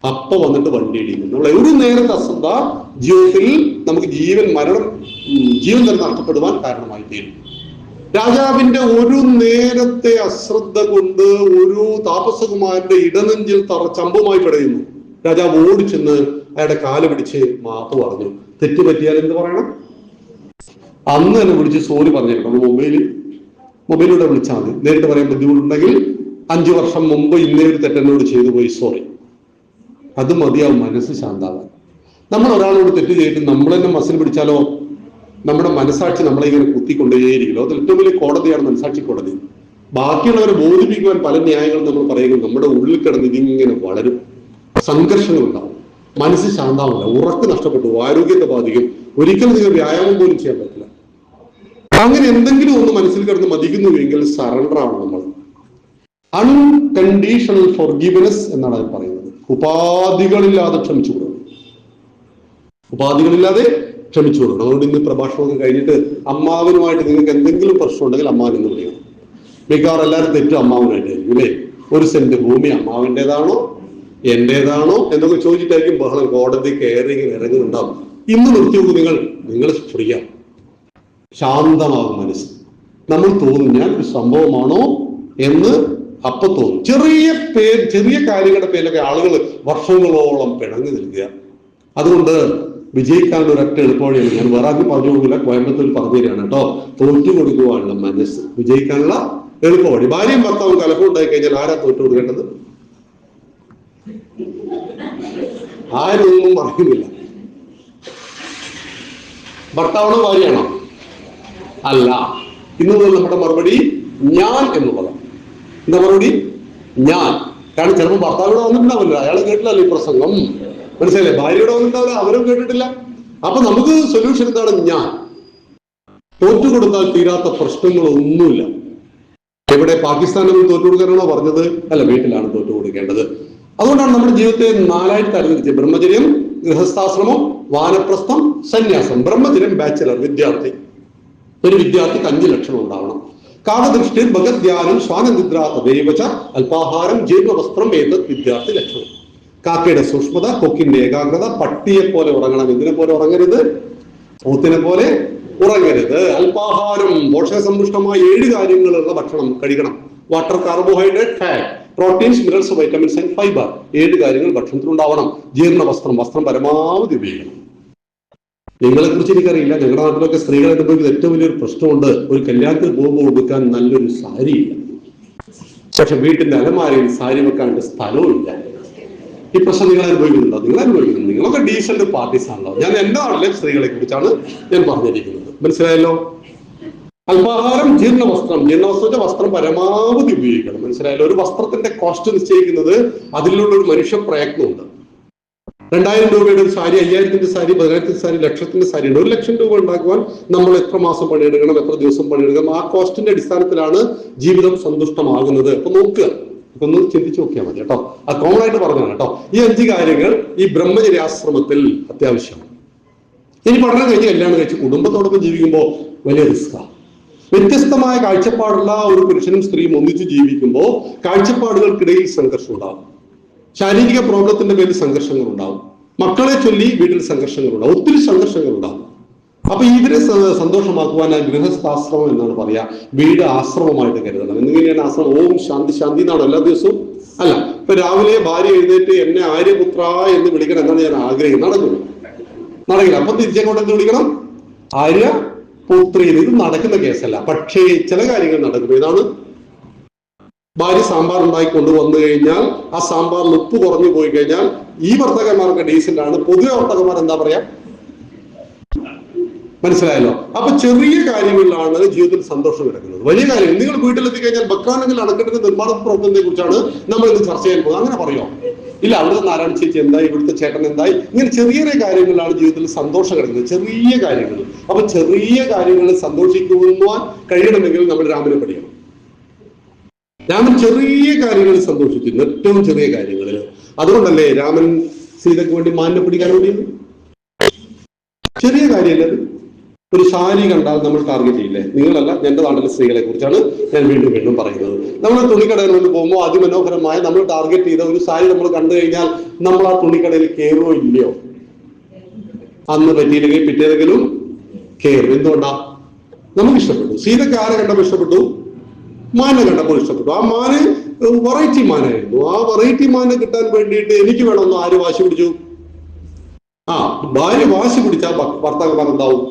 അപ്പൊ വന്നിട്ട് വണ്ടി ഇടിക്കും. നമ്മളെ ഒരു നേരത്തെ അശ്രദ്ധ ജീവിതത്തിൽ നമുക്ക് ജീവൻ തന്നെ നഷ്ടപ്പെടുവാൻ കാരണമായി തീരും. രാജാവിന്റെ ഒരു നേരത്തെ അശ്രദ്ധ കൊണ്ട് ഒരു താപസകുമാരന്റെ ഇടനെഞ്ചിൽ ചമ്പുമായി പിടയുന്നു. രാജാവ് ഓടിച്ചെന്ന് അയാളുടെ കാല് പിടിച്ച് മാപ്പ് പറഞ്ഞു. തെറ്റ് പറ്റിയാൽ എന്ത് പറയണം? അന്ന് തന്നെ വിളിച്ച് സോറി പറഞ്ഞേക്കണം. മൊബൈലിലൂടെ വിളിച്ചാൽ മതി. നേരിട്ട് പറയാൻ ബുദ്ധിമുട്ടുണ്ടെങ്കിൽ 5 വർഷം മുമ്പ് ഇന്നേ ഒരു തെറ്റെന്നോട് ചെയ്തു പോയി, സോറി. അത് മതിയാവും മനസ്സ് ശാന്താവാൻ. നമ്മൾ ഒരാളോട് തെറ്റ് ചെയ്തിട്ട് നമ്മൾ തന്നെ മസിൽ പിടിച്ചാലോ നമ്മുടെ മനസാക്ഷി നമ്മളെ ഇങ്ങനെ കുത്തിക്കൊണ്ടേയിരിക്കും. അത് ഏറ്റവും വലിയ കോടതിയാണ് മനസാക്ഷി കോടതി. ബാക്കിയുള്ളവരെ ബോധിപ്പിക്കുവാൻ പല ന്യായങ്ങളും നമ്മൾ പറയുന്നു. നമ്മുടെ ഉള്ളിൽ കിടന്ന് ഇതിങ്ങനെ വളരും, സംഘർഷങ്ങൾ ഉണ്ടാവും, മനസ്സ് ശാന്താവില്ല, ഉറക്ക് നഷ്ടപ്പെട്ടു, ആരോഗ്യത്തെ ബാധിക്കും. ഒരിക്കലും നിങ്ങൾ വ്യായാമം പോലും ചെയ്യാൻ പറ്റില്ല. അങ്ങനെ എന്തെങ്കിലും ഒന്ന് മനസ്സിൽ കിടന്ന് മതിക്കുന്നുവെങ്കിൽ സറണ്ടർ ആണ് നമ്മൾ. അൺകണ്ടീഷണൽ ഫോർഗിവ്നെസ് എന്നാണ് അത് പറയുന്നത്. ഉപാധികളില്ലാതെ ക്ഷമിച്ചു കൊടുക്കണം. ഉപാധികളില്ലാതെ ക്ഷമിച്ചു കൊടുക്കണം. അതുകൊണ്ട് ഇന്ന് പ്രഭാഷണമൊക്കെ കഴിഞ്ഞിട്ട് അമ്മാവനുമായിട്ട് നിങ്ങൾക്ക് എന്തെങ്കിലും പ്രശ്നം ഉണ്ടെങ്കിൽ അമ്മാവൻ എന്ന് വിളിക്കണം. മിക്കവാറും എല്ലാവരും തെറ്റും അമ്മാവനായിട്ടായിരിക്കും അല്ലേ? 1 സെന്റ് ഭൂമി അമ്മാവിൻ്റെതാണോ എന്റേതാണോ എന്നൊക്കെ ചോദിച്ചിട്ടായിരിക്കും ബഹളം. കോടതി കയറി ഇറങ്ങുന്നുണ്ടാവും. ഇന്ന് നിർത്തി നോക്കും നിങ്ങൾ ഫ്രീയാ, ശാന്തമാകും മനസ്സ്. നമ്മൾ തോന്നും ഞാൻ ഒരു സംഭവമാണോ എന്ന് അപ്പൊ തോന്നും. ചെറിയ കാര്യങ്ങളുടെ പേരിലൊക്കെ ആളുകൾ വർഷങ്ങളോളം പിണങ്ങി നിൽക്കുക. അതുകൊണ്ട് വിജയിക്കാനുള്ള ഒരൊറ്റ എളുപ്പവഴിയാണ്, ഞാൻ വേറെ ആദ്യം പറഞ്ഞു കൊടുക്കില്ല, കോയമ്പത്തൂർ പറഞ്ഞു തരികയാണ് കേട്ടോ. തോറ്റു കൊടുക്കുവാനുള്ള മനസ്സ് വിജയിക്കാനുള്ള എളുപ്പവഴി. ഭാര്യയും ഭർത്താവും കലഹം ഉണ്ടായി കഴിഞ്ഞാൽ ആരാ തോറ്റു കൊടുക്കേണ്ടത്? ആരൊന്നും പറയുന്നില്ല. ഭർത്താവാണോ ഭാര്യയാണോ? അല്ല. ഇന്ന് മുതൽ നമ്മുടെ മറുപടി ഞാൻ എന്നുള്ളതാണ്. എന്താ മറുപടി? ഞാൻ. കാരണം ചിലപ്പോൾ ഭർത്താവിടെ വന്നിട്ടുണ്ടാവില്ല, അയാളെ കേട്ടില്ലല്ലോ ഈ പ്രസംഗം, മനസ്സിലായില്ലേ? ഭാര്യയുടെ വന്നിട്ടുണ്ടാവില്ല, അവരും കേട്ടിട്ടില്ല. അപ്പൊ നമുക്ക് സൊല്യൂഷൻ എന്താണ്? ഞാൻ. തോറ്റു കൊടുത്താൽ തീരാത്ത പ്രശ്നങ്ങളൊന്നുമില്ല. എവിടെ? പാകിസ്ഥാനിൽ തോറ്റു കൊടുക്കാനാണോ പറഞ്ഞത്? അല്ല, വീട്ടിലാണ് തോറ്റു കൊടുക്കേണ്ടത്. അതുകൊണ്ടാണ് നമ്മുടെ ജീവിതത്തെ 4ആയി തരംതിരിച്ചത്. ബ്രഹ്മചര്യം, ഗൃഹസ്ഥാശ്രമം, വാനപ്രസ്ഥം, സന്യാസം. ബ്രഹ്മചര്യം ബാച്ചിലർ, വിദ്യാർത്ഥി. ഒരു വിദ്യാർത്ഥിക്ക് 5 ലക്ഷണം ഉണ്ടാവണം. കാമദൃഷ്ടി, ഭഗദ്ധ്യാനം, സ്വാനനിദ്ര തദൈവച അല്പാഹാരം, ജീർണവസ്ത്രം, ഏതത് വിദ്യാർത്ഥി ലക്ഷണം. കാക്കയുടെ സൂക്ഷ്മത, കൊക്കിന്റെ ഏകാഗ്രത, പട്ടിയെ പോലെ ഉറങ്ങണം. എന്തിനെ പോലെ ഉറങ്ങരുത്? പോത്തിനെ പോലെ ഉറങ്ങരുത്. അല്പാഹാരം, പോഷകസമ്പുഷ്ടമായ 7 കാര്യങ്ങളുള്ള ഭക്ഷണം കഴിക്കണം. Water, carbohydrate, fat, proteins, minerals, vitamins and fibre. 7 കാര്യങ്ങൾ ഭക്ഷണത്തിൽ ഉണ്ടാവണം. ജീർണവസ്ത്രം, വസ്ത്രം പരമാവധി ഉപയോഗിക്കണം. നിങ്ങളെ കുറിച്ച് എനിക്കറിയില്ല, ഞങ്ങളുടെ നാട്ടിലൊക്കെ സ്ത്രീകളെ അനുഭവിക്കുന്ന ഏറ്റവും വലിയൊരു പ്രശ്നമുണ്ട്. ഒരു കല്യാണത്തിൽ പോകുമ്പോൾ കൊടുക്കാൻ നല്ലൊരു സാരിയില്ല. പക്ഷെ വീട്ടിന്റെ അലമാരയിൽ സാരി വെക്കാണ്ട് സ്ഥലവും ഇല്ല. ഈ പ്രശ്നം നിങ്ങൾ അനുഭവിക്കുന്നുണ്ടോ? നിങ്ങൾ അനുഭവിക്കുന്നുണ്ട്. നിങ്ങളൊക്കെ ഡീസന്റ് പാർട്ടീസ് ആണല്ലോ. ഞാൻ എന്റെ നാട്ടിലെ സ്ത്രീകളെ കുറിച്ചാണ് ഞാൻ പറഞ്ഞിരിക്കുന്നത്. മനസ്സിലായല്ലോ? അല്പാഹാരം, ജീർണവസ്ത്രം. ജീർണവസ്ത്രം വസ്ത്രം പരമാവധി ഉപയോഗിക്കണം. മനസ്സിലായല്ലോ? ഒരു വസ്ത്രത്തിന്റെ കോസ്റ്റ് നിശ്ചയിക്കുന്നത് അതിലുള്ള ഒരു മനുഷ്യ പ്രയത്നമുണ്ട്. 2000 രൂപയുടെ ഒരു സാരി, 5000ന്റെ സാരി, 10000ന്റെ സാരി, ലക്ഷത്തിന്റെ സാരി ഉണ്ട്. 1 ലക്ഷം രൂപ ഉണ്ടാക്കുവാൻ നമ്മൾ എത്ര മാസം പണിയെടുക്കണം, എത്ര ദിവസം പണിയെടുക്കണം? ആ കോസ്റ്റിന്റെ അടിസ്ഥാനത്തിലാണ് ജീവിതം സന്തുഷ്ടമാകുന്നത്. അപ്പൊ നോക്കുക, ഒന്ന് ചിന്തിച്ചു നോക്കിയാൽ മതി കേട്ടോ. ആ കോമൺ ആയിട്ട് പറഞ്ഞാണ് കേട്ടോ. ഈ 5 കാര്യങ്ങൾ ഈ ബ്രഹ്മചര്യാശ്രമത്തിൽ അത്യാവശ്യമാണ്. ഇനി പഠനം കഴിഞ്ഞ് കല്യാണം കഴിച്ച് കുടുംബത്തോടൊപ്പം ജീവിക്കുമ്പോൾ വലിയ റിസ്ക്കാണ്. വ്യത്യസ്തമായ കാഴ്ചപ്പാടുള്ള ഒരു പുരുഷനും സ്ത്രീയും ഒന്നിച്ച് ജീവിക്കുമ്പോൾ കാഴ്ചപ്പാടുകൾക്കിടയിൽ സംഘർഷം ഉണ്ടാകും. ശാരീരിക പ്രോബ്ലത്തിന്റെ പേരിൽ സംഘർഷങ്ങൾ ഉണ്ടാവും. മക്കളെ ചൊല്ലി വീട്ടിൽ സംഘർഷങ്ങൾ ഉണ്ടാവും. ഒത്തിരി സംഘർഷങ്ങൾ ഉണ്ടാവും. അപ്പൊ ഇവരെ സന്തോഷമാക്കുവാൻ ആ ഗൃഹസ്ഥാശ്രമം എന്നാണ് പറയാ. വീട് ആശ്രമമായിട്ട് കരുതണം. എന്നിങ്ങനെയാണ് ആശ്രമം. ഓം ശാന്തി ശാന്തി എന്നാണ് എല്ലാ ദിവസവും. അല്ല, ഇപ്പൊ രാവിലെ ഭാര്യ എഴുന്നേറ്റ് എന്നെ ആര്യപുത്ര എന്ന് വിളിക്കണം എന്നാണ് ഞാൻ ആഗ്രഹിക്കുന്നത്. നടക്കില്ല. അപ്പൊ തിരിച്ചെങ്ങോട്ട് എന്ത് വിളിക്കണം? ആര്യപുത്രി. ഇത് നടക്കുന്ന കേസല്ല. പക്ഷേ ചില കാര്യങ്ങൾ നടക്കും. ഇതാണ് ഭാര്യ സാമ്പാർ ഉണ്ടാക്കി കൊണ്ടുവന്നു കഴിഞ്ഞാൽ ആ സാമ്പാറിൽ ഉപ്പ് കുറഞ്ഞു പോയി കഴിഞ്ഞാൽ ഈ വർത്തകന്മാർക്ക് ഡീസന്റ് ആണ്. പൊതുവെ വർത്തകന്മാർ എന്താ പറയാ? മനസ്സിലായല്ലോ? അപ്പൊ ചെറിയ കാര്യങ്ങളിലാണ് ജീവിതത്തിൽ സന്തോഷം കിടക്കുന്നത്. വലിയ കാര്യം നിങ്ങൾ വീട്ടിലെത്തി കഴിഞ്ഞാൽ ബക്രാനെങ്കിൽ അണക്കെട്ടിന്റെ നിർമ്മാണ പ്രവർത്തനത്തെ കുറിച്ചാണ് നമ്മൾ ഇന്ന് ചർച്ച ചെയ്യാൻ പോകുന്നത്. അങ്ങനെ പറയോ? ഇല്ല, അവിടുത്തെ നാരായണ ചേച്ചി എന്തായി, ഇവിടുത്തെ ചേട്ടൻ എന്തായി, ഇങ്ങനെ ചെറിയ കാര്യങ്ങളിലാണ് ജീവിതത്തിൽ സന്തോഷം കിടക്കുന്നത്. ചെറിയ കാര്യങ്ങൾ. അപ്പൊ ചെറിയ കാര്യങ്ങളിൽ സന്തോഷിക്കുവാൻ കഴിയണമെങ്കിൽ നമ്മൾ രാമനെ പഠിക്കണം. രാമൻ ചെറിയ കാര്യങ്ങളിൽ സന്തോഷിച്ചിരുന്നു, ഏറ്റവും ചെറിയ കാര്യങ്ങളിൽ. അതുകൊണ്ടല്ലേ രാമൻ സീതയ്ക്ക് വേണ്ടി മാനിനെ പിടിക്കാൻ വേണ്ടിയത്? ചെറിയ കാര്യമല്ലേ? ഒരു സാരി കണ്ടാൽ നമ്മൾ ടാർഗറ്റ് ചെയ്യില്ലേ? നിങ്ങളല്ല, എന്റെ നാട്ടിലെ സ്ത്രീകളെ കുറിച്ചാണ് ഞാൻ വീണ്ടും വീണ്ടും പറയുന്നത്. നമ്മൾ തുണിക്കടയിൽ കൊണ്ട് പോകുമ്പോൾ അതിമനോഹരമായ നമ്മൾ ടാർഗറ്റ് ചെയ്ത ഒരു സാരി നമ്മൾ കണ്ടു കഴിഞ്ഞാൽ നമ്മൾ ആ തുണിക്കടയിൽ കയറുമോ ഇല്ലയോ? അന്ന് പറ്റിയില്ലെങ്കിൽ പിറ്റേതെങ്കിലും കയറും. എന്തുകൊണ്ടാ? നമുക്ക് ഇഷ്ടപ്പെട്ടു. സീതയ്ക്ക് ആരെ കണ്ടപ്പോൾ ഇഷ്ടപ്പെട്ടു? മാനെ കണ്ടപ്പോൾ ഇഷ്ടപ്പെട്ടു. ആ മാന് വെറൈറ്റി മാനായിരുന്നു. ആ വെറൈറ്റി മാനെ കിട്ടാൻ വേണ്ടിയിട്ട് എനിക്ക് വേണമെന്ന് ആര് വാശി പിടിച്ചു? ഭാര്യ വാശി പിടിച്ചാൽ ഭർത്താക്കന്മാർ എന്താവും?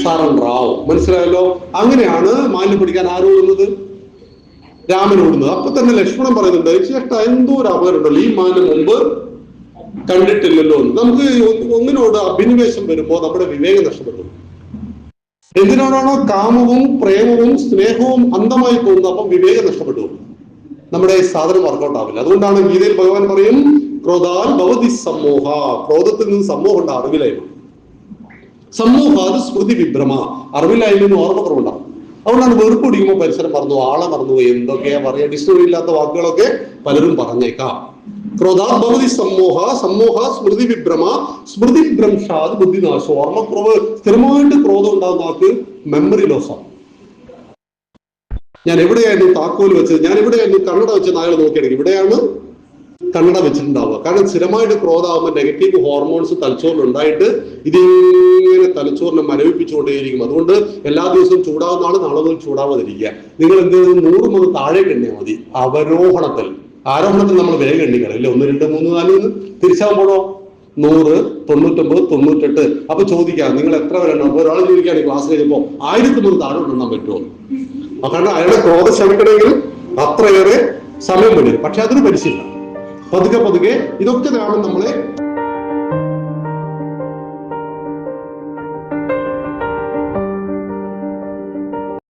സറണ്ടർ ആവും. മനസ്സിലായല്ലോ? അങ്ങനെയാണ് മാനിനെ പിടിക്കാൻ ആരോടുന്നത്? രാമനോടുന്നത്. അപ്പൊ തന്നെ ലക്ഷ്മണൻ പറയുന്നുണ്ട്, ചേട്ടാ എന്തോ ഒരു അപകടമുണ്ടല്ലോ, ഈ മാനം മുമ്പ് കണ്ടിട്ടില്ലല്ലോ എന്ന്. നമുക്ക് ഒന്നിനോട് അഭിനിവേശം വരുമ്പോ നമ്മുടെ വിവേകം നഷ്ടപ്പെട്ടു. എന്തിനോടാണോ കാമവും പ്രേമവും സ്നേഹവും അന്ധമായി തോന്നുന്നത്, അപ്പം വിവേകം നഷ്ടപ്പെട്ടു. നമ്മുടെ സാധനം വർക്കൗട്ട് ആവില്ല. അതുകൊണ്ടാണ് ഗീതയിൽ ഭഗവാൻ പറയും, ക്രോധാൽ ഭവതി സമ്മോഹ. ക്രോധത്തിൽ നിന്ന് സമ്മോഹം ഉണ്ട്, അറിവിലായ്മ. സമൂഹാത് സ്മൃതി വിഭ്രമ. അറിവില്ലായ്മ ഓർമ്മക്കുറവുണ്ടാവും. അതുകൊണ്ടാണ് വെറുപ്പ് പിടിക്കുമ്പോൾ പരിസരം മറന്നു, ആളെ മറന്നു, എന്തൊക്കെയാ പറയാ, ഡിസ്റ്റോറി ഇല്ലാത്ത വാക്കുകളൊക്കെ പലരും പറഞ്ഞേക്കാം. ക്രോധാത് ഭവതി സമ്മോഹ, സമ്മോഹ സ്മൃതി വിഭ്രമ, സ്മൃതി വിഭ്രംശാത് ബുദ്ധിനാശം. ഓർമ്മക്കുറവ്. സ്ഥിരമായിട്ട് ക്രോധം ഉണ്ടാകുന്ന ആൾക്ക് മെമ്മറി ലോസാണ്. ഞാൻ എവിടെയായിരുന്നു താക്കോൽ വെച്ചത്, ഞാൻ എവിടെയായിരുന്നു കണ്ണട വെച്ചത്, അയാൾ നോക്കിയെടുക്കും. ഇവിടെയാണ് കണ്ണട വെച്ചിട്ടുണ്ടാവുക. കാരണം സ്ഥിരമായിട്ട് ക്രോധാകുമ്പോൾ നെഗറ്റീവ് ഹോർമോൺസ് തലച്ചോറിൽ ഉണ്ടായിട്ട് ഇതിങ്ങനെ തലച്ചോറിനെ മരവിപ്പിച്ചുകൊണ്ടേയിരിക്കും. അതുകൊണ്ട് എല്ലാ ദിവസവും ചൂടാവുന്ന ആള് നാളെ മുതൽ ചൂടാവാതിരിക്കുക. നിങ്ങൾ എന്ത് 100 മുതൽ താഴേക്ക് എണ്ണിയാൽ മതി. അവരോഹണത്തിൽ, ആരോഹണത്തിൽ നമ്മൾ വേഗം എണ്ണിക്കണം ഇല്ലേ, 1 2 3 4 തിരിച്ചാകുമ്പോഴോ 100 99 98. അപ്പൊ ചോദിക്കാം നിങ്ങൾ എത്ര വരെ എണ്ണം. ഒരാൾ ചോദിക്കുകയാണ് ക്ലാസ് കഴിഞ്ഞപ്പോ 1000 മുതൽ താഴോട്ട് എണ്ണാൻ പറ്റുമോ? കാരണം അയാളുടെ ക്രോധം ശമിക്കണമെങ്കിൽ അത്രയേറെ സമയം വേണ്ടി. പക്ഷെ അതൊരു പരിശീലനം. പതുക്കെ പതുക്കെ ഇതൊക്കെ വേണം നമ്മളെ